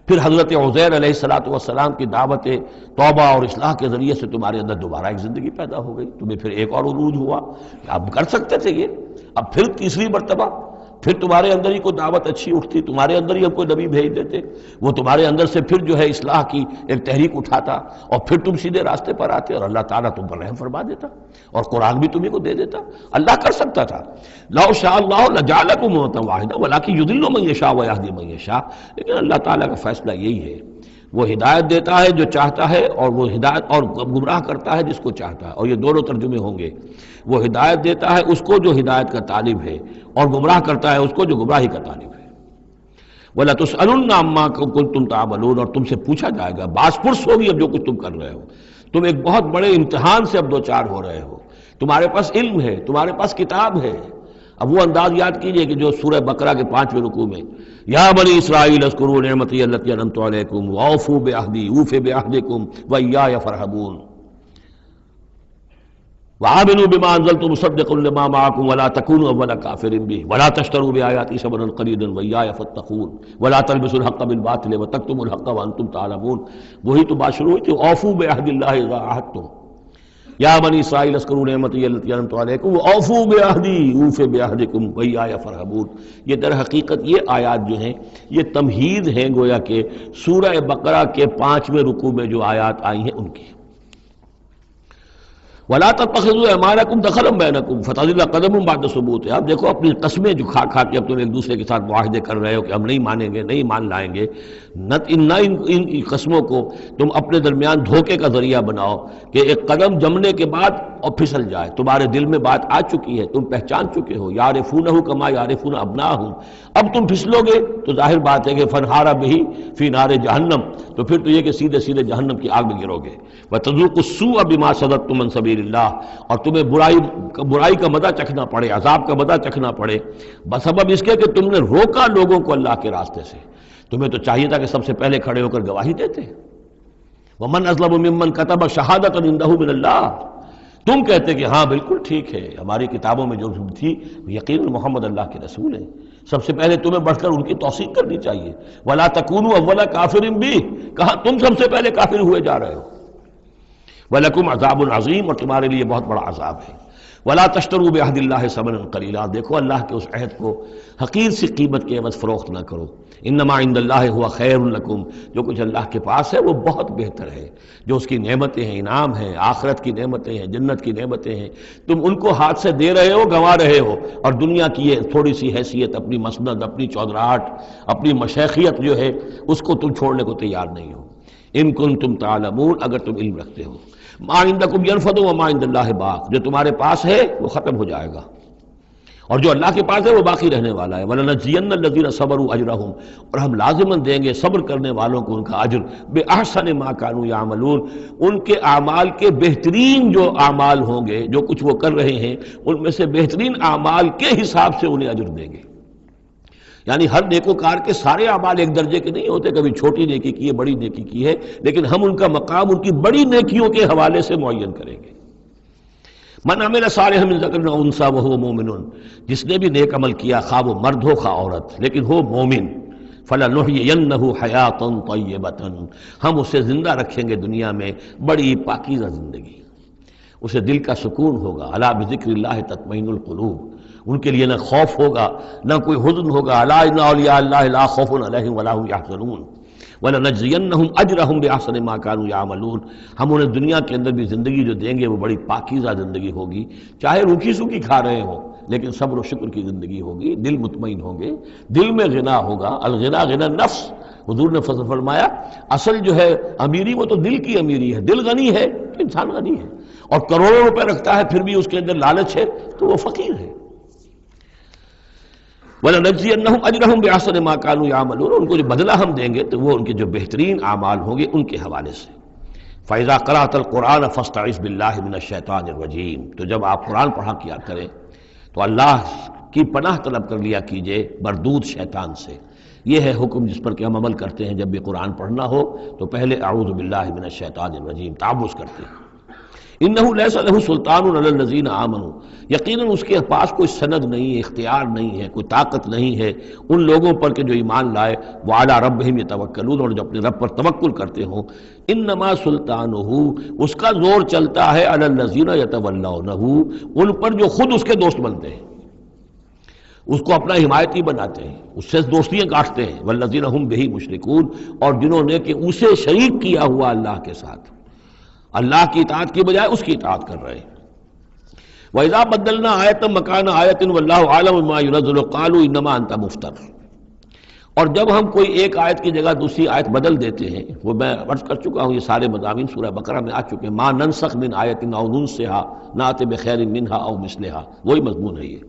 پھر حضرت عزیر علیہ السلام کی دعوت توبہ اور اصلاح کے ذریعے سے تمہارے اندر دوبارہ ایک زندگی پیدا ہو گئی، تمہیں پھر ایک اور عروج ہوا، اب کر سکتے تھے یہ، اب پھر تیسری مرتبہ پھر تمہارے اندر ہی کوئی دعوت اچھی اٹھتی، تمہارے اندر ہی ہم کوئی نبی بھیج دیتے، وہ تمہارے اندر سے پھر جو ہے اصلاح کی ایک تحریک اٹھاتا، اور پھر تم سیدھے راستے پر آتے اور اللہ تعالیٰ تم پر رحم فرما دیتا اور قرآن بھی تمہیں کو دے دیتا۔ اللہ کر سکتا تھا۔ لو شاء اللہ لجعلکم امۃ واحدہ ولکن یضل من یشاء ویہدی من یشاء، لیکن اللہ تعالیٰ کا فیصلہ یہی ہے، وہ ہدایت دیتا ہے جو چاہتا ہے، اور وہ ہدایت اور گمراہ کرتا ہے جس کو چاہتا ہے، اور یہ دونوں ترجمے ہوں گے، وہ ہدایت دیتا ہے اس کو جو ہدایت کا طالب ہے، اور گمراہ کرتا ہے اس کو جو گمراہی کا طالب ہے۔ وَلَتُسْأَلُنَّ عَمَّا كُنتُمْ تَعْمَلُونَ، اور تم سے پوچھا جائے گا، باز پرس ہوگی اب جو کچھ تم کر رہے ہو، تم ایک بہت بڑے امتحان سے اب دوچار ہو رہے ہو، تمہارے پاس علم ہے، تمہارے پاس کتاب ہے۔ اب وہ انداز یاد کیجئے کہ جو سورہ بقرہ کے 5ویں رکوع میں یا بنی اسرائیل اذکروا نعمتی التی انعمت علیکم واوفوا بعہدی اوف بعہدکم وایای فارہبون وآمنوا بما انزلت مصدقا لما معکم ولا تکونوا اول کافر بہ ولا تشتروا بآیاتی ثمنا قلیلا وایای فاتقون ولا تلبسوا الحق بالباطل وتکتموا الحق وانتم تعلمون۔ وہی تو بات شروع ہوئی تھی، اوفوا بعہد اللہ اذا عاہدتم، یا بنی اسرائیل اذکروا نعمتی التی انعمت علیکم واوفوا بعہدی اوف بعہدکم وایای فارہبون۔ یہ در حقیقت یہ آیات جو ہیں یہ تمہید ہیں گویا کہ سورہ بقرہ کے 5ویں رکوع میں جو آیات آئی ہیں ان کی۔ وَلَا تَتَّخِذُوا أَيْمَانَكُمْ دَخَلًا بَيْنَكُمْ فَتَزِلَّ قَدَمٌ بَعْدَ ثُبُوتِهَا۔ اب دیکھو اپنی قسمیں جو کھا کھا کے اب تم ایک دوسرے کے ساتھ معاہدے کر رہے ہو کہ ہم نہیں مانیں گے، نہیں مان لائیں گے، نہ ان قسموں کو تم اپنے درمیان دھوکے کا ذریعہ بناؤ کہ ایک قدم جمنے کے بعد اور پھسل جائے۔ تمہارے دل میں بات آ چکی ہے، تم پہچان چکے ہو، یعرفونہ کما یعرفون ابناہم، اب تم پھسلو گے تو ظاہر بات ہے کہ فنہارا بہ فی نار جہنم، تو پھر تو یہ کہ سیدھے سیدھے جہنم کی آگ میں گرو گے۔ وَتَذُوقُوا السُّوءَ بِمَا صَدَدتُّمْ عَنْ سَبِيلِ اللَّهِ، اور تمہیں برائی کا مزہ چکھنا پڑے، عذاب کا مزہ چکھنا پڑے بسبب اس کے کہ تم نے روکا لوگوں کو اللہ کے راستے سے۔ تمہیں تو چاہیے تھا کہ سب سے پہلے کھڑے ہو کر گواہی دیتے۔ وَمَنْ أَظْلَمُ مِمَّنْ كَتَبَ شَهَادَةً عِندَهُ مِنَ اللَّهِ، تم کہتے کہ ہاں بالکل ٹھیک ہے، ہماری کتابوں میں جو تھی یقین محمد اللہ کے رسول ہیں، سب سے پہلے تمہیں بڑھ کر ان کی توثیق کرنی چاہیے۔ وَلَا تَكُونُوا أَوَّلَ كَافِرٍ بِهِ، کہاں تم سب سے پہلے کافر ہوئے جا رہے ہو۔ وَلَكُمْ عَذَابٌ عَظِيمٌ، اور تمہارے لیے بہت بڑا عذاب ہے۔ وَلَا تَشْتَرُوا بِعَهْدِ اللَّهِ ثَمَنًا قَلِيلًا، دیکھو اللہ کے اس عہد کو حقیر سی قیمت کے عوض فروخت نہ کرو۔ انما عند اللہ هو خیر لکم، جو کچھ اللہ کے پاس ہے وہ بہت بہتر ہے، جو اس کی نعمتیں ہیں، انعام ہیں، آخرت کی نعمتیں ہیں، جنت کی نعمتیں ہیں، تم ان کو ہاتھ سے دے رہے ہو، گنوا رہے ہو، اور دنیا کی یہ تھوڑی سی حیثیت، اپنی مسند، اپنی چودراہٹ، اپنی مشیخیت جو ہے اس کو تم چھوڑنے کو تیار نہیں ہو۔ ان کنتم تعلمون، اگر تم علم رکھتے ہو۔ ما عندکم ینفد وما عند اللہ باق، جو تمہارے پاس ہے وہ ختم ہو جائے گا، اور جو اللہ کے پاس ہے وہ باقی رہنے والا ہے۔ وَلَنَجْزِيَنَّ الَّذِينَ صَبَرُوا أَجْرَهُمْ، اور ہم لازماً دیں گے صبر کرنے والوں کو ان کا اجر، بِأَحْسَنِ مَا كَانُوا يَعْمَلُونَ، ان کے اعمال کے بہترین جو اعمال ہوں گے، جو کچھ وہ کر رہے ہیں ان میں سے بہترین اعمال کے حساب سے انہیں اجر دیں گے۔ یعنی ہر نیکوکار کے سارے اعمال ایک درجے کے نہیں ہوتے، کبھی چھوٹی نیکی کی ہے، بڑی نیکی کی ہے، لیکن ہم ان کا مقام ان کی بڑی نیکیوں کے حوالے سے معین کریں گے۔ من عمل صالحا من ذکر او انثی وهو مؤمن، جس نے بھی نیک عمل کیا، خواہ وہ مرد ہو خواہ عورت، لیکن ہو مومن، فلنحیینہ حیاۃ طیبۃ، ہم اسے زندہ رکھیں گے دنیا میں بڑی پاکیزہ زندگی، اسے دل کا سکون ہوگا۔ الا بذکر اللہ تطمئن القلوب، ان کے لیے نہ خوف ہوگا نہ کوئی حزن ہوگا۔ الا ان اولیاء اللہ لا خوف علیہم ولا هم یحزنون۔ وَلَنَجْزِيَنَّهُمْ أَجْرَهُمْ بِأَحْسَنِ مَا كَانُوا يَعْمَلُونَ، ہم انہیں دنیا کے اندر بھی زندگی جو دیں گے وہ بڑی پاکیزہ زندگی ہوگی، چاہے روکھی سوکھی کھا رہے ہوں لیکن صبر و شکر کی زندگی ہوگی، دل مطمئن ہوں گے، دل میں غنا ہوگا۔ الغنا غنا نفس، حضور نے فرمایا اصل جو ہے امیری وہ تو دل کی امیری ہے، دل غنی ہے تو انسان غنی ہے، اور کروڑوں روپے رکھتا ہے پھر بھی اس کے اندر لالچ ہے تو وہ فقیر ہے۔ وَلَنَجْزِيَنَّهُمْ أَجْرَهُمْ بِأَحْسَنِ مَا كَانُوا يَعْمَلُونَ، ان کو جو بدلہ ہم دیں گے تو وہ ان کے جو بہترین اعمال ہوں گے ان کے حوالے سے۔ فَإِذَا قَرَأْتَ الْقُرْآنَ فَاسْتَعِذْ بِاللَّهِ مِنَ الشَّيْطَانِ الرَّجِيمِ، تو جب آپ قرآن پڑھا کیا کریں تو اللہ کی پناہ طلب کر لیا کیجئے مردود شیطان سے۔ یہ ہے حکم جس پر کہ ہم عمل کرتے ہیں، جب بھی قرآن پڑھنا ہو تو پہلے اعوذ باللہ من الشیطان الرجیم تعوذ کرتے ہیں۔ انہ لیس لہ سلطان علی الذین آمنوا، یقیناً اس کے پاس کوئی سند نہیں ہے، اختیار نہیں ہے، کوئی طاقت نہیں ہے ان لوگوں پر کہ جو ایمان لائے، وعلی ربہم یتوکلون، اور جو اپنے رب پر توکل کرتے ہوں۔ انما سلطانہ، اس کا زور چلتا ہے علی الذین یتولونہ، ان پر جو خود اس کے دوست بنتے ہیں، اس کو اپنا حمایتی بناتے ہیں، اس سے دوستیاں کاٹتے ہیں، والذین ہم بہ مشرکون، اور جنہوں نے کہ اسے شریک کیا ہوا اللہ کے ساتھ، اللہ کی اطاعت کی بجائے اس کی اطاعت کر رہے ہیں۔ وَإِذَا بَدَّلْنَا آیَةً مَكَانَ آیَةٍ وَاللَّهُ أَعْلَمُ بِمَا يُنَزِّلُ قَالُوا إِنَّمَا أَنْتَ مُفْتَرٍ، اور جب ہم کوئی ایک آیت کی جگہ دوسری آیت بدل دیتے ہیں، وہ میں عرض کر چکا ہوں، یہ سارے مضامین سورہ بقرہ میں آ چکے ہیں، مَا نَنسَخْ مِنْ آیَةٍ أَوْ نُنْسِهَا نَأْتِ بِخَيْرٍ مِنْهَا أَوْ مِثْلِهَا، وہی مضمون ہے یہ۔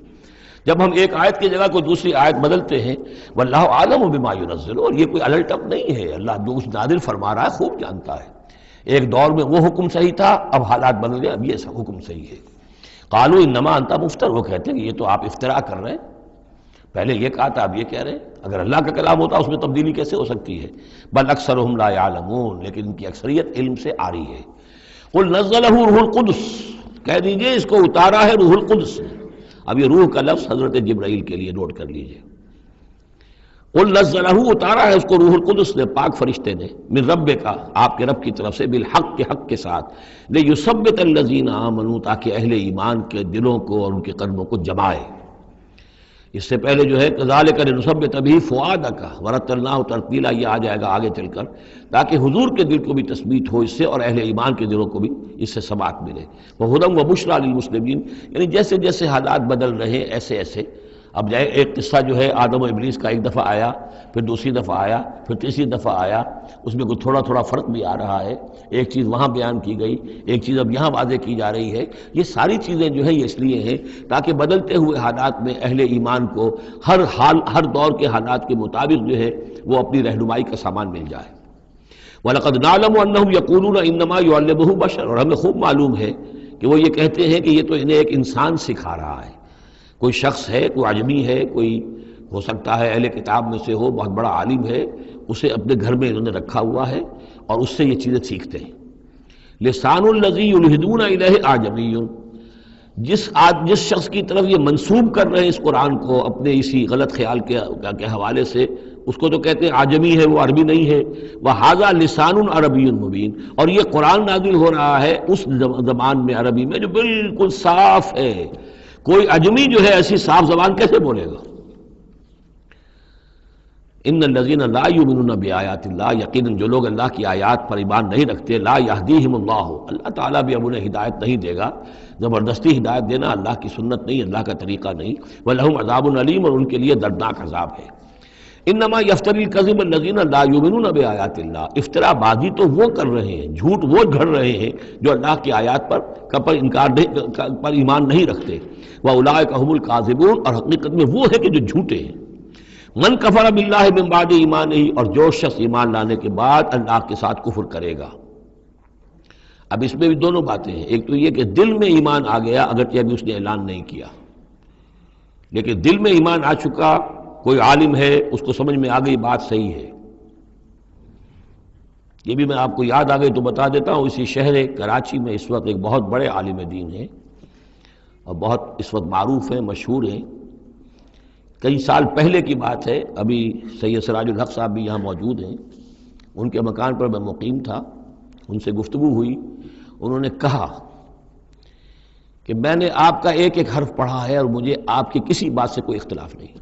جب ہم ایک آیت کی جگہ کوئی دوسری آیت بدلتے ہیں، واللہ عالم بما ينزل، اور یہ کوئی الٹ اپ نہیں ہے، اللہ جو اس نازل فرما رہا ہے خوب جانتا ہے۔ ایک دور میں وہ حکم صحیح تھا، اب حالات بدل گئے، اب یہ حکم صحیح ہے۔ قالوا انما انت مفتر، وہ کہتے ہیں کہ یہ تو آپ افتراء کر رہے ہیں، پہلے یہ کہا تھا اب یہ کہہ رہے ہیں، اگر اللہ کا کلام ہوتا اس میں تبدیلی کیسے ہو سکتی ہے؟ بل اکثرهم لا يعلمون، لیکن ان کی اکثریت علم سے آ رہی ہے۔ قل نزلہ روح القدس، کہہ دیجئے اس کو اتارا ہے روح القدس نے۔ اب یہ روح کا لفظ حضرت جبرائیل کے لیے نوٹ کر لیجئے۔ قل نزلہ، اتارا ہے اس کو روح القدس نے، پاک فرشتے نے، من ربک، آپ کے رب کی طرف سے، بالحق، کے حق کے ساتھ، لیثبت الذین آمنوا، تاکہ اہل ایمان کے دلوں کو اور ان کے قلبوں کو جمائے۔ اس سے پہلے جو ہے کذالک لنثبت بہ فؤادک ورتلناہ ترتیلا، یہ آ جائے گا آگے چل کر، تاکہ حضور کے دل کو بھی تثبیت ہو اس سے، اور اہل ایمان کے دلوں کو بھی اس سے ثبات ملے۔ وہدی وبشریٰ للمسلمین، یعنی جیسے جیسے حالات بدل رہے ہیں ایسے ایسے، اب جائے ایک قصہ جو ہے آدم و ابلیس کا ایک دفعہ آیا، پھر دوسری دفعہ آیا، پھر تیسری دفعہ آیا، اس میں کوئی تھوڑا تھوڑا فرق بھی آ رہا ہے، ایک چیز وہاں بیان کی گئی، ایک چیز اب یہاں واضح کی جا رہی ہے۔ یہ ساری چیزیں جو ہے یہ اس لیے ہیں تاکہ بدلتے ہوئے حالات میں اہل ایمان کو ہر حال، ہر دور کے حالات کے مطابق جو ہے وہ اپنی رہنمائی کا سامان مل جائے۔ وَلَقَدْ نَعْلَمُ أَنَّهُمْ يَقُولُونَ إِنَّمَا يُعَلِّمُهُ بَشَرٌ، اور ہمیں خوب معلوم ہے کہ وہ یہ کہتے ہیں کہ یہ تو انہیں ایک انسان سکھا رہا ہے، کوئی شخص ہے، کوئی عجمی ہے، کوئی ہو سکتا ہے اہل کتاب میں سے ہو، بہت بڑا عالم ہے، اسے اپنے گھر میں انہوں نے رکھا ہوا ہے اور اس سے یہ چیزیں سیکھتے ہیں۔ لسان الذی یلحدون الیہ اعجمی، جس شخص کی طرف یہ منسوب کر رہے ہیں اس قرآن کو اپنے اسی غلط خیال کے حوالے سے، اس کو تو کہتے ہیں عجمی ہے، وہ عربی نہیں ہے۔ وہذا لسان عربی مبین، اور یہ قرآن نازل ہو رہا ہے اس زبان میں، عربی میں جو بالکل صاف ہے، کوئی عجمی جو ہے ایسی صاف زبان کیسے بولے گا؟ ان الذین لا یؤمنون بآیات اللہ، یقیناً جو لوگ اللہ کی آیات پر ایمان نہیں رکھتے، لا یہدیہم اللہ، اللہ تعالیٰ بھی اب انہیں ہدایت نہیں دے گا، زبردستی ہدایت دینا اللہ کی سنت نہیں، اللہ کا طریقہ نہیں۔ وَلَهُمْ عَذَابٌ عَلِيمٌ، اور ان کے لیے دردناک عذاب ہے۔ انما یفتری الکذب الذین لا یؤمنون بآیات اللہ، افترا بازی تو وہ کر رہے ہیں، جھوٹ وہ گھڑ رہے ہیں جو اللہ کی آیات پر ایمان نہیں رکھتے۔ وَأُولَٰئِکَ هُمُ الْكَاذِبُونَ، اور حقیقت میں وہ ہے کہ جو جھوٹے ہیں۔ من کفر باللہ من بعد ایمانہ، اور جو شخص ایمان لانے کے بعد اللہ کے ساتھ کفر کرے گا۔ اب اس میں بھی دونوں باتیں ہیں، ایک تو یہ کہ دل میں ایمان آ گیا، اگرچہ ابھی اس نے اعلان نہیں کیا، لیکن دل میں ایمان آ چکا، کوئی عالم ہے، اس کو سمجھ میں آ گئی بات صحیح ہے۔ یہ بھی میں آپ کو یاد آ گئی تو بتا دیتا ہوں، اسی شہر کراچی میں اس وقت ایک بہت بڑے عالم دین ہیں اور بہت اس وقت معروف ہیں، مشہور ہیں۔ کئی سال پہلے کی بات ہے، ابھی سید سراج الحق صاحب بھی یہاں موجود ہیں، ان کے مکان پر میں مقیم تھا، ان سے گفتگو ہوئی، انہوں نے کہا کہ میں نے آپ کا ایک ایک حرف پڑھا ہے اور مجھے آپ کی کسی بات سے کوئی اختلاف نہیں،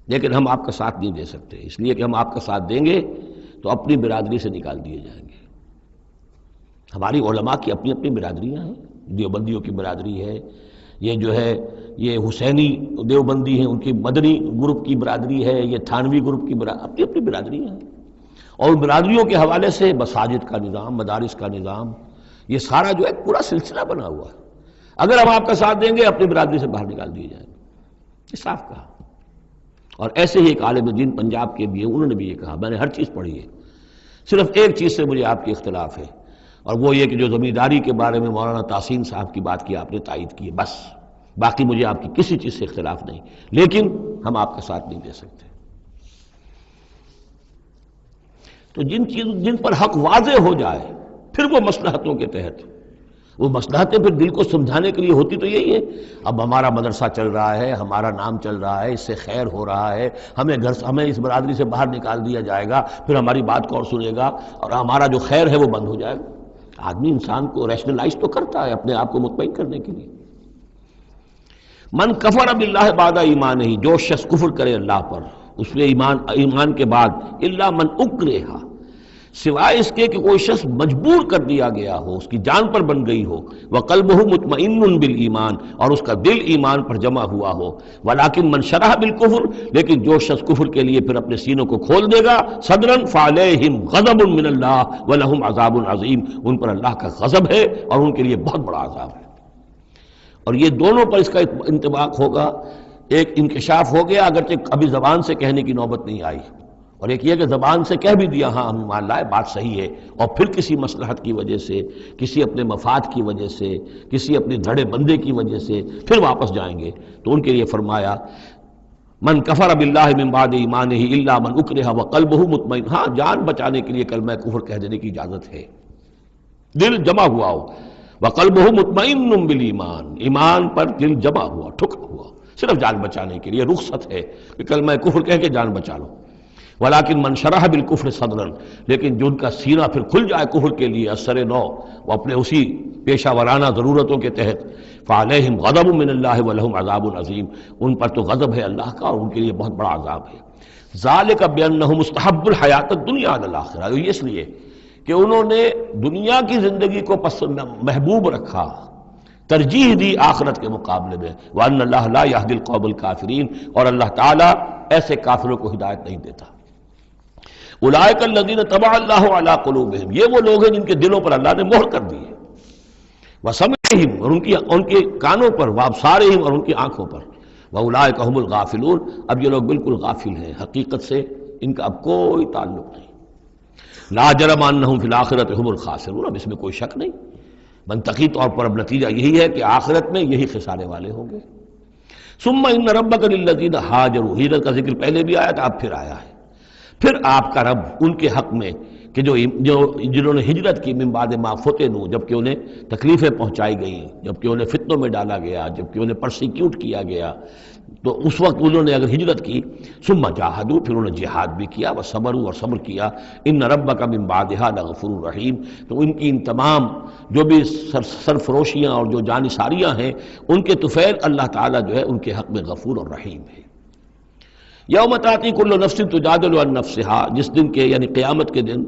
لیکن ہم آپ کا ساتھ نہیں دے سکتے، اس لیے کہ ہم آپ کا ساتھ دیں گے تو اپنی برادری سے نکال دیے جائیں گے۔ ہماری علماء کی اپنی اپنی برادریاں ہیں، دیوبندیوں کی برادری ہے، یہ جو ہے یہ حسینی دیوبندی ہیں، ان کی مدنی گروپ کی برادری ہے، یہ تھانوی گروپ کی اپنی اپنی برادریاں ہیں، اور برادریوں کے حوالے سے مساجد کا نظام، مدارس کا نظام، یہ سارا جو ہے پورا سلسلہ بنا ہوا ہے۔ اگر ہم آپ کا ساتھ دیں گے اپنی برادری سے باہر نکال دیے جائیں گے، یہ صاف کہا۔ اور ایسے ہی ایک عالم دین پنجاب کے بھی ہے، انہوں نے بھی یہ کہا، میں نے ہر چیز پڑھی ہے، صرف ایک چیز سے مجھے آپ کی اختلاف ہے، اور وہ یہ کہ جو زمینداری کے بارے میں مولانا تحسین صاحب کی بات کی آپ نے تائید کی ہے، بس باقی مجھے آپ کی کسی چیز سے اختلاف نہیں، لیکن ہم آپ کا ساتھ نہیں دے سکتے۔ تو جن پر حق واضح ہو جائے پھر وہ مصلحتوں کے تحت، وہ مصلحتیں پھر دل کو سمجھانے کے لیے ہوتی تو یہی ہے، اب ہمارا مدرسہ چل رہا ہے، ہمارا نام چل رہا ہے، اس سے خیر ہو رہا ہے، ہمیں اس برادری سے باہر نکال دیا جائے گا، پھر ہماری بات کون سنے گا، اور ہمارا جو خیر ہے وہ بند ہو جائے گا۔ آدمی انسان کو ریشنلائز تو کرتا ہے اپنے آپ کو مطمئن کرنے کے لیے۔ من کفر باللہ بعد ایمان ہی، جو شخص کفر کرے اللہ پر اس میں ایمان کے بعد، الا من اکرہ، سوائے اس کے کہ کوئی شخص مجبور کر دیا گیا ہو، اس کی جان پر بن گئی ہو، وقلبہ مطمئن بالایمان، اور اس کا دل ایمان پر جمع ہوا ہو، ولیکن من شرح بالکفر، لیکن جو شخص کفر کے لیے پھر اپنے سینوں کو کھول دے گا، صدرا فعلیہم غضب من اللہ ولہم عذاب عظیم، ان پر اللہ کا غضب ہے اور ان کے لیے بہت بڑا عذاب ہے۔ اور یہ دونوں پر اس کا انطباق ہوگا، ایک انکشاف ہو گیا اگرچہ ابھی زبان سے کہنے کی نوبت نہیں آئی، اور ایک یہ کہ زبان سے کہہ بھی دیا ہاں ہم ایمان لائے، بات صحیح ہے، اور پھر کسی مصلحت کی وجہ سے، کسی اپنے مفاد کی وجہ سے، کسی اپنے دھڑے بندے کی وجہ سے پھر واپس جائیں گے، تو ان کے لیے فرمایا من کفر باللہ من بعد ایمانہ الا من اکرہ وقلبہ مطمئن، ہاں جان بچانے کے لیے کلمہ کفر کہہ دینے کی اجازت ہے، دل جمع ہوا ہو، وقلبہ مطمئن بالایمان، ایمان پر دل جمع ہوا، ٹھکا ہوا، صرف جان بچانے کے لیے رخصت ہے کہ کلمہ کفر کہہ کے جان بچا لو۔ ولیکن من شرح بالکفر صدرا، لیکن جو ان کا سینہ پھر کھل جائے کفر کے لیے اثر نو، وہ اپنے اسی پیشہ ورانہ ضرورتوں کے تحت، فعلیہم غضب من اللہ ولہم عذاب عظیم، ان پر تو غضب ہے اللہ کا اور ان کے لیے بہت بڑا عذاب ہے۔ ذالک بانہم مستحب الحیات الدنیا علی الآخرہ، یہ اس لیے کہ انہوں نے دنیا کی زندگی کو محبوب رکھا، ترجیح دی آخرت کے مقابلے میں، وان اللہ لا یہدی القوم الکافرین، اور اللہ تعالیٰ ایسے کافروں کو ہدایت نہیں دیتا۔ اولئک الذین طبع اللہ علی قلوبہم، یہ وہ لوگ ہیں جن کے دلوں پر اللہ نے مہر کر دی ہے، وسمعہم، اور ان کے کانوں پر، وابصارہم، اور ان کی آنکھوں پر، واولئک هم الغافلون، اب یہ لوگ بالکل غافل ہیں، حقیقت سے ان کا اب کوئی تعلق نہیں۔ لا جرم انہم فی الآخرۃ هم الخاسرون، اب اس میں کوئی شک نہیں، منطقی طور پر اب نتیجہ یہی ہے کہ آخرت میں یہی خسارے والے ہوں گے۔ ثم ان ربک للذین ہاجروا، ہجرت کا ذکر پہلے بھی آیا تھا اب پھر آیا ہے، پھر آپ کا رب ان کے حق میں کہ جنہوں نے ہجرت کی من بعد ما فتنوا، جبکہ انہیں تکلیفیں پہنچائی گئیں، جبکہ انہیں فتنوں میں ڈالا گیا، جبکہ انہیں پرسیکیوٹ کیا گیا، تو اس وقت انہوں نے اگر ہجرت کی، ثم جاہدوا، پھر انہوں نے جہاد بھی کیا، وصبروا، اور صبر کیا، ان ربک من بعدها لغفور رحیم، تو ان کی ان تمام جو بھی سرفروشیاں اور جو جانثاریاں ہیں ان کے طفیل اللہ تعالیٰ جو ہے ان کے حق میں غفور اور رحیم ہے۔ یوم تاتی کل نفس تجادل عن نفسہا، جس دن کے یعنی قیامت کے دن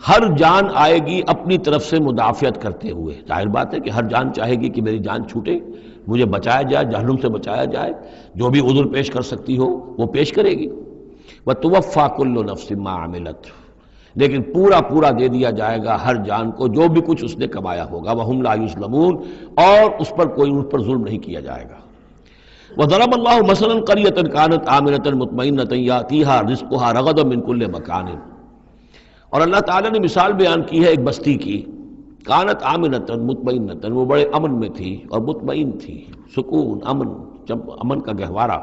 ہر جان آئے گی اپنی طرف سے مدافعت کرتے ہوئے، ظاہر بات ہے کہ ہر جان چاہے گی کہ میری جان چھوٹے، مجھے بچایا جائے، جہنم سے بچایا جائے، جو بھی عذر پیش کر سکتی ہو وہ پیش کرے گی۔ وتوفی کل نفس ما عملت، لیکن پورا دے دیا جائے گا ہر جان کو جو بھی کچھ اس نے کمایا ہوگا، وہم لا یظلمون، اور اس پر کوئی ان پر ظلم نہیں کیا جائے گا۔ وضرب اللہ مثلا قریۃ کانت آمنۃ مطمئنۃ یاتیہا رزقہا رغدا من کل مکان، اور اللہ تعالیٰ نے مثال بیان کی ہے ایک بستی کی، کانت آمنۃ مطمئنۃ، وہ بڑے امن میں تھی اور مطمئن تھی، سکون، امن کا گہوارہ،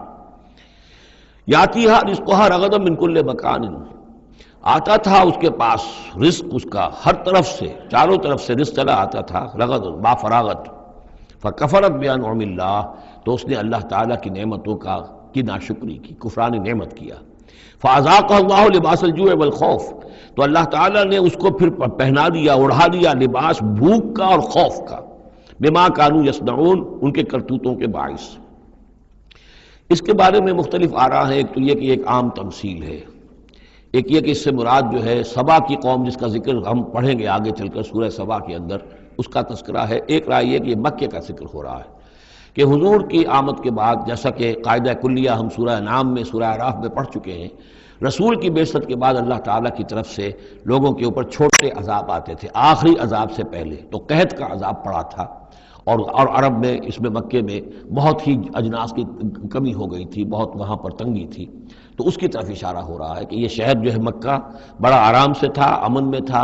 یاتیہا رزقہا رغدا من کل مکان، آتا تھا اس کے پاس رزق اس کا ہر طرف سے، چاروں طرف سے رزق چلا آتا تھا، رغد با فراغت، فکفرت بانعم اللہ، تو اس نے اللہ تعالیٰ کی نعمتوں کی ناشکری کی، کفران نعمت کیا، فاذاقہ اللہ لباس الجوع والخوف، تو اللہ تعالیٰ نے اس کو پھر پہنا دیا، اڑھا دیا لباس بھوک کا اور خوف کا، بما کانوا یصنعون، ان کے کرتوتوں کے باعث۔ اس کے بارے میں مختلف آراء ہیں. ایک تو یہ کہ ایک عام تمثیل ہے، ایک یہ کہ اس سے مراد جو ہے سبا کی قوم جس کا ذکر ہم پڑھیں گے آگے چل کر سورہ سبا کے اندر، اس کا تذکرہ ہے. ایک رائے یہ کہ یہ مکے کا ذکر ہو رہا ہے کہ حضور کی آمد کے بعد، جیسا کہ قاعدہ کلیہ ہم سورہ انعام میں سورہ اعراف میں پڑھ چکے ہیں، رسول کی بعثت کے بعد اللہ تعالیٰ کی طرف سے لوگوں کے اوپر چھوٹے عذاب آتے تھے. آخری عذاب سے پہلے تو قحط کا عذاب پڑا تھا، اور عرب میں اس میں مکے میں بہت ہی اجناس کی کمی ہو گئی تھی، بہت وہاں پر تنگی تھی. تو اس کی طرف اشارہ ہو رہا ہے کہ یہ شہر جو ہے مکہ بڑا آرام سے تھا، امن میں تھا.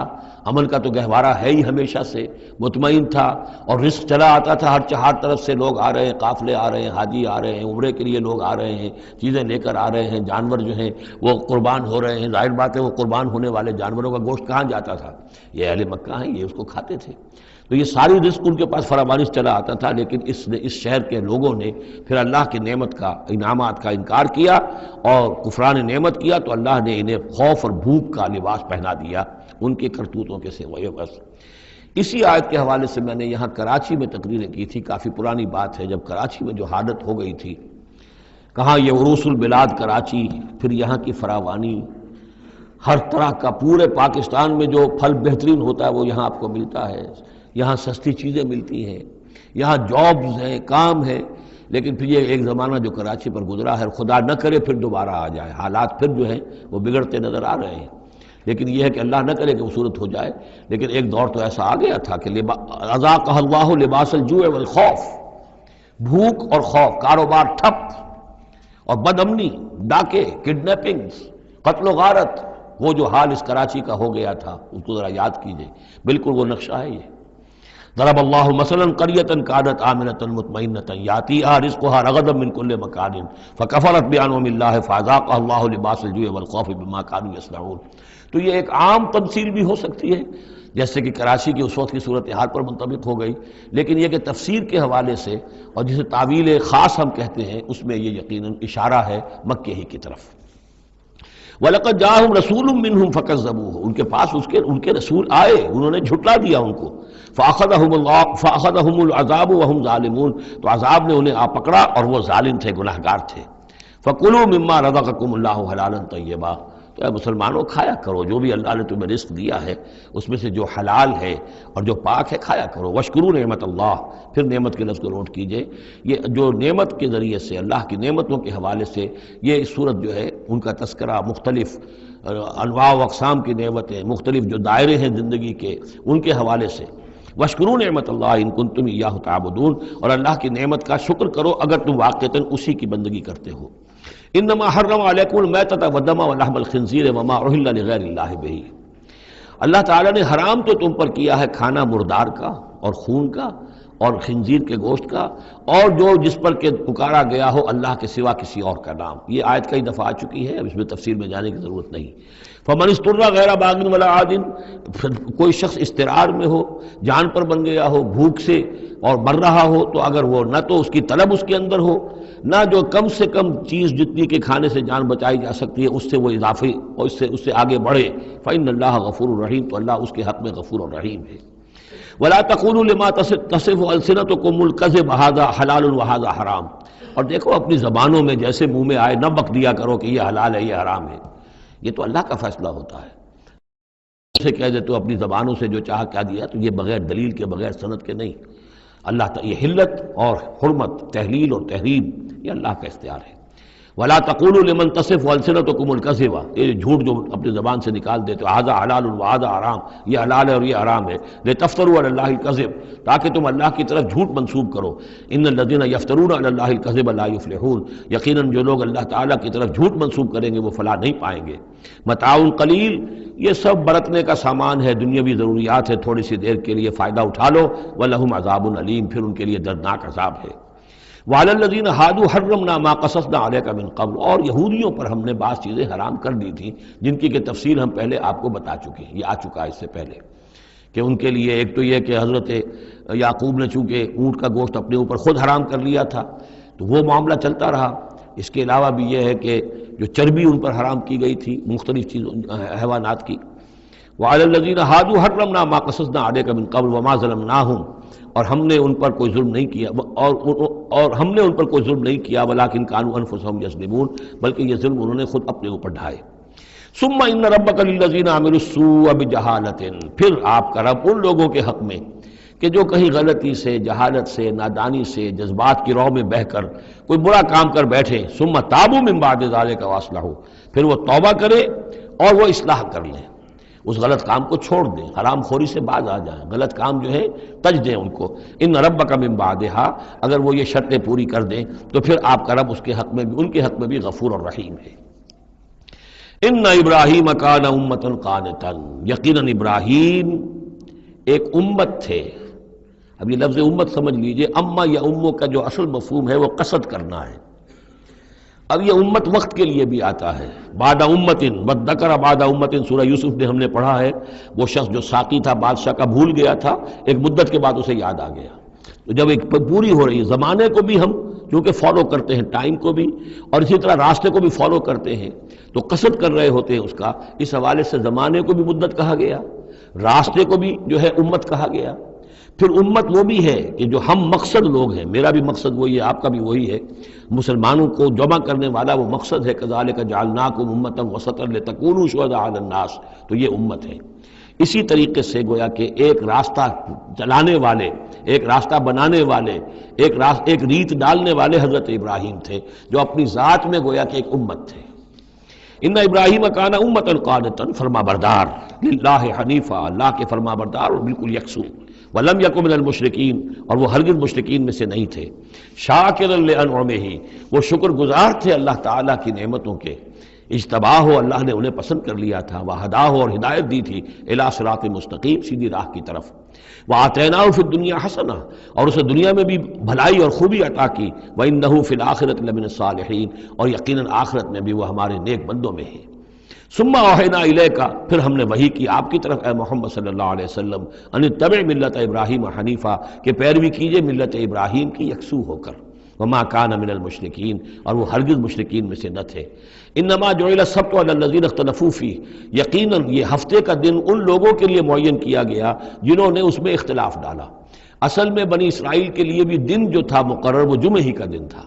امن کا تو گہوارہ ہے ہی ہمیشہ سے، مطمئن تھا، اور رزق چلا آتا تھا. ہر طرف سے لوگ آ رہے ہیں، قافلے آ رہے ہیں، حاجی آ رہے ہیں، عمرے کے لیے لوگ آ رہے ہیں، چیزیں لے کر آ رہے ہیں، جانور جو ہیں وہ قربان ہو رہے ہیں. ظاہر بات ہے وہ قربان ہونے والے جانوروں کا گوشت کہاں جاتا تھا؟ یہ اہل مکہ ہیں، یہ اس کو کھاتے تھے. تو یہ ساری رزق ان کے پاس فراوانی چلا آتا تھا. لیکن اس شہر کے لوگوں نے پھر اللہ کی نعمت کا، انعامات کا انکار کیا اور کفران نعمت کیا، تو اللہ نے انہیں خوف اور بھوک کا لباس پہنا دیا ان کے کرتوتوں کے سوائے. بس اسی آیت کے حوالے سے میں نے یہاں کراچی میں تقریریں کی تھی. کافی پرانی بات ہے، جب کراچی میں جو حالت ہو گئی تھی، کہاں یہ عروس البلاد کراچی، پھر یہاں کی فراوانی، ہر طرح کا پورے پاکستان میں جو پھل بہترین ہوتا ہے وہ یہاں آپ کو ملتا ہے. یہاں سستی چیزیں ملتی ہیں، یہاں جابز ہیں، کام ہے. لیکن پھر یہ ایک زمانہ جو کراچی پر گزرا ہے، خدا نہ کرے پھر دوبارہ آ جائے. حالات پھر جو ہیں وہ بگڑتے نظر آ رہے ہیں. لیکن یہ ہے کہ اللہ نہ کرے کہ وہ صورت ہو جائے. لیکن ایک دور تو ایسا آ گیا تھا کہ اذاقہ اللہ لباس الجوع والخوف، بھوک اور خوف، کاروبار ٹھپ، اور بد امنی، ڈاکے، کڈنیپنگز، قتل و غارت. وہ جو حال اس کراچی کا ہو گیا تھا اس کو ذرا یاد کیجئے. بالکل وہ نقشہ ہے یہ. ضرب اللہ مثلا قریۃ کانت آمنۃ مطمئنۃ یاتیھا رزقھا رغدا من کل مکان فکفرت بانعم اللہ فاذاقھا اللہ لباس الجوع والخوف بما كانوا یصنعون. تو یہ ایک عام تمثیل بھی ہو سکتی ہے جیسے کہ کراچی کی اس وقت کی صورتحال پر منطبق ہو گئی. لیکن یہ کہ تفسیر کے حوالے سے اور جسے تعویل خاص ہم کہتے ہیں، اس میں یہ یقیناً اشارہ ہے مکے ہی کی طرف. وَلَقَدْ جَاءَهُمْ رَسُولٌ مِّنْهُمْ فَكَذَّبُوهُ، ان کے پاس ان کے رسول آئے، انہوں نے جھٹلا دیا ان کو. فَأَخَذَهُمُ الْعَذَابُ وَهُمْ ظَالِمُونَ، تو عذاب نے انہیں آ پکڑا اور وہ ظالم تھے، گناہگار تھے. فَكُلُوا مِمَّا رَزَقَكُمُ اللَّهُ حَلَالًا طَيِّبًا، تو اے مسلمانوں کھایا کرو جو بھی اللہ نے تمہیں رزق دیا ہے اس میں سے جو حلال ہے اور جو پاک ہے کھایا کرو. وَاشْكُرُوا نعمت اللہ، پھر نعمت کے لفظ کو نوٹ کیجئے. یہ جو نعمت کے ذریعے سے، اللہ کی نعمتوں کے حوالے سے یہ صورت جو ہے ان کا تذکرہ، مختلف انواع و اقسام کی نعمتیں، مختلف جو دائرے ہیں زندگی کے، ان کے حوالے سے. وَاشْكُرُوا نعمت اللہ ان کنتم ایاہ تعبدون، اور اللہ کی نعمت کا شکر کرو اگر تم واقعتاً اسی کی بندگی کرتے ہو. انما حرم علیکم المیتۃ والدم ولحم الخنزیر وما اہل لغیر اللہ بہ، اللہ تعالیٰ نے حرام تو تم پر کیا ہے کھانا مردار کا اور خون کا اور خنزیر کے گوشت کا، اور جو جس پر کہ پکارا گیا ہو اللہ کے سوا کسی اور کا نام. یہ آیت کئی دفعہ آ چکی ہے، اب اس میں تفصیل میں جانے کی ضرورت نہیں. فمن اضطر غیر باغ ولا عاد، کوئی شخص اضطرار میں ہو، جان پر بن گیا ہو، بھوک سے اور مر رہا ہو، تو اگر وہ نہ تو اس کی طلب اس کے اندر ہو، نہ جو کم سے کم چیز جتنی کہ کھانے سے جان بچائی جا سکتی ہے اس سے وہ اضافی اور اس سے آگے بڑھے، فإن اللہ غفور الرحیم، تو اللہ اس کے حق میں غفور الرحیم ہے. ولا تقولوا لما تصف السنتكم الكذب هذا حلال وهذا حرام، اور دیکھو اپنی زبانوں میں جیسے منہ میں آئے نہ بک دیا کرو کہ یہ حلال ہے یہ حرام ہے. یہ تو اللہ کا فیصلہ ہوتا ہے. اسے کہہ دے تو اپنی زبانوں سے جو چاہا کیا دیا، تو یہ بغیر دلیل کے، بغیر سند کے نہیں. اللہ تعالی یہ حلت اور حرمت، تحلیل اور تحریم، یہ اللہ کا اختیار ہے. ولا تقولوا لمن تصف السنتكم الكذب، یہ جھوٹ جو اپنی زبان سے نکال دیتے ہو، هذا حلال وهذا حرام، یہ حلال ہے اور یہ حرام ہے. لتفتروا على الله الكذب، تاکہ تم اللہ کی طرف جھوٹ منسوب کرو. ان الذين يفترون على الله الكذب لا يفلحون، یقیناً جو لوگ اللہ تعالیٰ کی طرف جھوٹ منسوب کریں گے وہ فلاح نہیں پائیں گے. متاع قلیل، یہ سب برتنے کا سامان ہے، دنیاوی ضروریات ہے، تھوڑی سی دیر کے لیے فائدہ اٹھا لو. ولہم عذاب علیم، پھر ان کے لیے دردناک عذاب ہے. وعلی الذین ہادوا حرمنا ما قصصنا علیک من قبل، اور یہودیوں پر ہم نے بعض چیزیں حرام کر دی تھیں جن کی کہ تفصیل ہم پہلے آپ کو بتا چکے ہیں. یہ آ چکا ہے اس سے پہلے کہ ان کے لیے ایک تو یہ کہ حضرت یعقوب نے چونکہ اونٹ کا گوشت اپنے اوپر خود حرام کر لیا تھا تو وہ معاملہ چلتا رہا. اس کے علاوہ بھی یہ ہے کہ جو چربی ان پر حرام کی گئی تھی مختلف چیزوں حیوانات کی. وعلی الذین ہادوا حرمنا ما قصصنا علیک من قبل وما ظلمناہم، اور ہم نے ان پر کوئی ظلم نہیں کیا، اور ہم نے ان پر کوئی ظلم نہیں کیا، ولیکن کانوا انفسہم یظلمون، بلکہ یہ ظلم انہوں نے خود اپنے اوپر ڈھائے۔ ثم ان ربک للذین عملوا السوء بجہالۃ، پھر آپ کا رب ان لوگوں کے حق میں کہ جو کہیں غلطی سے، جہالت سے، نادانی سے، جذبات کی رو میں بہ کر کوئی برا کام کر بیٹھے، ثم تابوا من بعد ذلک واصلحوا، پھر وہ توبہ کرے اور وہ اصلاح کر لیں، اس غلط کام کو چھوڑ دیں، حرام خوری سے باز آ جائیں، غلط کام جو ہے تج دیں ان کو۔ ان ربک من بعدہا، اگر وہ یہ شرطیں پوری کر دیں تو پھر آپ کا رب اس کے حق میں بھی، ان کے حق میں بھی غفور اور رحیم ہے۔ ان ابراہیم کان امۃ قانتا، یقیناً ابراہیم ایک امت تھے۔ اب یہ لفظ امت سمجھ لیجئے، اما یا امو کا جو اصل مفہوم ہے وہ قصد کرنا ہے۔ اب یہ امت وقت کے لیے بھی آتا ہے، بعد امت وذکر بعد امت، سورہ یوسف میں ہم نے پڑھا ہے، وہ شخص جو ساقی تھا بادشاہ کا بھول گیا تھا، ایک مدت کے بعد اسے یاد آ گیا۔ تو جب ایک پوری ہو رہی ہے، زمانے کو بھی ہم کیونکہ فالو کرتے ہیں، ٹائم کو بھی، اور اسی طرح راستے کو بھی فالو کرتے ہیں، تو قصد کر رہے ہوتے ہیں اس کا، اس حوالے سے زمانے کو بھی مدت کہا گیا، راستے کو بھی جو ہے امت کہا گیا۔ پھر امت وہ بھی ہے کہ جو ہم مقصد لوگ ہیں، میرا بھی مقصد وہی ہے، آپ کا بھی وہی ہے، مسلمانوں کو جمع کرنے والا وہ مقصد ہے، کذالک جعلناکم امۃ وسطا لتکونوا شہداء علی الناس، تو یہ امت ہے۔ اسی طریقے سے گویا کہ ایک راستہ چلانے والے، ایک راستہ بنانے والے، ایک ریت ڈالنے والے حضرت ابراہیم تھے، جو اپنی ذات میں گویا کہ ایک امت تھے۔ ان ابراہیم کان امۃ قانتا، فرما بردار، للہ حنیفہ، اللہ کے فرما بردار اور بالکل یکسو، ولم یکن من المشرکین، اور وہ ہرگز مشرکین میں سے نہیں تھے، شاکرا لانعمہ، وہ شکر گزار تھے اللہ تعالیٰ کی نعمتوں کے، اجتباہ ہو، اللہ نے انہیں پسند کر لیا تھا، وہداہ ہو، اور ہدایت دی تھی، الی صراط مستقیم، سیدھی راہ کی طرف، وآتیناہ فی الدنیا حسنہ، اور اسے دنیا میں بھی بھلائی اور خوبی عطا کی، وانہ فی الآخرۃ لمن الصالحین، اور یقیناً آخرت میں بھی وہ ہمارے نیک بندوں میں ہے۔ ثم اوحینا الیک، پھر ہم نے وحی کی آپ کی طرف اے محمد صلی اللہ علیہ وسلم، ان اتبع ملت ابراہیم حنیفہ، کہ پیروی کیجئے ملت ابراہیم کی یکسو ہو کر، وما کان من المشرکین، اور وہ ہرگز مشرکین میں سے نہ تھے۔ انما جعل السبت علی الذین اختلفوا فیہ، یقیناً یہ ہفتے کا دن ان لوگوں کے لیے معین کیا گیا جنہوں نے اس میں اختلاف ڈالا۔ اصل میں بنی اسرائیل کے لیے بھی دن جو تھا مقرر وہ جمعہ ہی کا دن تھا،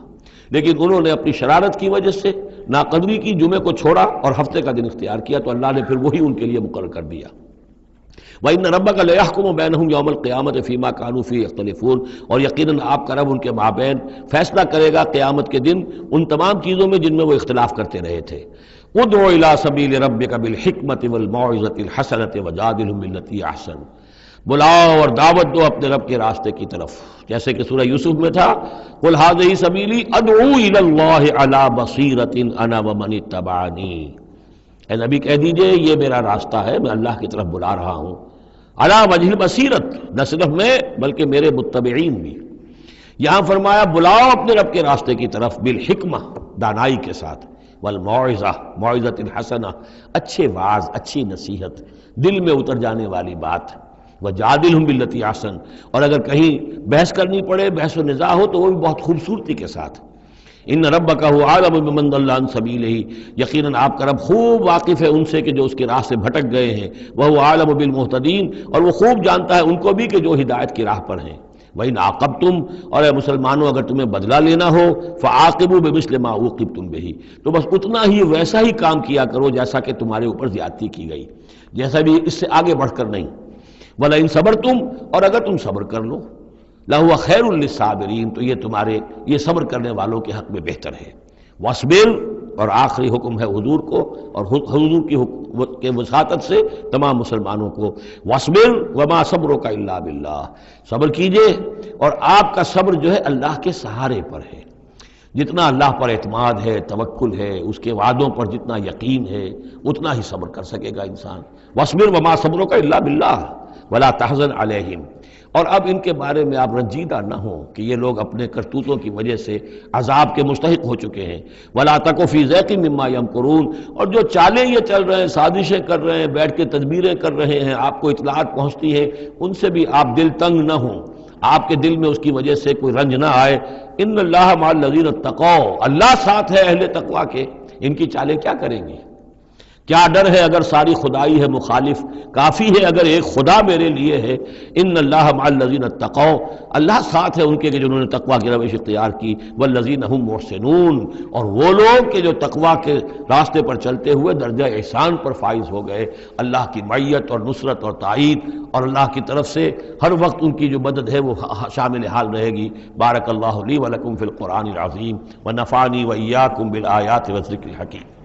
لیکن انہوں نے اپنی شرارت کی وجہ سے ناقدری کی، جمعے کو چھوڑا اور ہفتے کا دن اختیار کیا، تو اللہ نے پھر وہی ان کے لیے مقرر کر دیا۔ وَإِنَّ رَبَّكَ لَيَحْكُمُ بَيْنَهُمْ يَوْمَ الْقِيَامَةِ فِيمَا كَانُوا فِيهِ يَخْتَلِفُونَ، اور یقیناً آپ کا رب ان کے مابین فیصلہ کرے گا قیامت کے دن ان تمام چیزوں میں جن میں وہ اختلاف کرتے رہے تھے۔ ادع الى سبیل ربک بالحکمۃ والموعظۃ الحسنۃ وجادلہم باللتی احسن، بلاؤ اور دعوت دو اپنے رب کے راستے کی طرف، جیسے کہ سورہ یوسف میں تھا، قل ھذہ سبیلی ادعو الی اللہ علی بصیرۃ انا ومن اتبعنی، اے نبی کہہ دیجئے یہ میرا راستہ ہے، میں اللہ کی طرف بلا رہا ہوں، علی وجہ البصیرۃ، نہ صرف میں بلکہ میرے متبعین بھی۔ یہاں فرمایا بلاؤ اپنے رب کے راستے کی طرف، بالحکمہ، دانائی کے ساتھ، والموعظہ، موعظۃ الحسنہ، اچھے واعظ، اچھی نصیحت، دل میں اتر جانے والی بات، وجادلہم باللتی احسن، اور اگر کہیں بحث کرنی پڑے، بحث و نزاع ہو تو وہ بھی بہت خوبصورتی کے ساتھ۔ ان ربک هو اعلم بمن ضل عن سبیلہ، یقیناً آپ کا رب خوب واقف ہے ان سے کہ جو اس کے راہ سے بھٹک گئے ہیں، وہو اعلم بالمہتدین، اور وہ خوب جانتا ہے ان کو بھی کہ جو ہدایت کی راہ پر ہیں۔ وَإِنْ عَاقَبْتُمْ، اور اے مسلمانوں اگر تمہیں بدلہ لینا ہو، فَعَاقِبُوا بِمِثْلِ مَا عُوقِبْتُمْ بِهِ، تو بس اتنا ہی ویسا ہی کام کیا کرو جیسا کہ تمہارے اوپر زیادتی کی گئی، جیسا بھی، اس سے آگے بڑھ کر نہیں۔ وَلَئِنْ صَبَرْتُمْ، اور اگر تم صبر کر لو، لَهُوَ خَيْرٌ لِلصَّابِرِينَ، تو یہ تمہارے، یہ صبر کرنے والوں کے حق میں بہتر ہے۔ وَاصْبِرْ، اور آخری حکم ہے حضور کو اور حضور کی وساطت سے تمام مسلمانوں کو، وَاصْبِرْ وَمَا صَبْرُكَ إِلَّا بِاللَّهِ، صبر کیجئے اور آپ کا صبر جو ہے اللہ کے سہارے پر ہے، جتنا اللہ پر اعتماد ہے، توکل ہے، اس کے وعدوں پر جتنا یقین ہے، اتنا ہی صبر کر سکے گا انسان۔ وَاصْبِرْ وَمَا صَبْرُكَ إِلَّا بِاللَّهِ وَلَا تَحْزَنْ عَلَيْهِمْ، اور اب ان کے بارے میں آپ رنجیدہ نہ ہوں کہ یہ لوگ اپنے کرتوتوں کی وجہ سے عذاب کے مستحق ہو چکے ہیں۔ وَلَا تَكُ فِي ضَيْقٍ مِّمَّا يَمْكُرُونَ، اور جو چالیں یہ چل رہے ہیں، سازشیں کر رہے ہیں، بیٹھ کے تدبیریں کر رہے ہیں، آپ کو اطلاعات پہنچتی ہے، ان سے بھی آپ دل تنگ نہ ہوں، آپ کے دل میں اس کی وجہ سے کوئی رنج نہ آئے۔ ان اللہ مع الذین اتقوا، اللہ ساتھ ہے اہل تقوی کے، ان کی چالیں کیا کریں گے؟ کیا ڈر ہے اگر ساری خدائی ہے مخالف، کافی ہے اگر ایک خدا میرے لیے ہے۔ ان اللہ مع الذین اتقوا، اللہ ساتھ ہے ان کے کہ جنہوں نے تقوی کی روش اختیار کی، والذین هم محسنون، اور وہ لوگ کہ جو تقوی کے راستے پر چلتے ہوئے درجہ احسان پر فائز ہو گئے، اللہ کی معیت اور نصرت اور تائید اور اللہ کی طرف سے ہر وقت ان کی جو مدد ہے وہ شامل حال رہے گی۔ بارک اللہ لی ولکم فی القرآن العظیم ونفعنی وإیاکم بالآیات والذکر الحکیم۔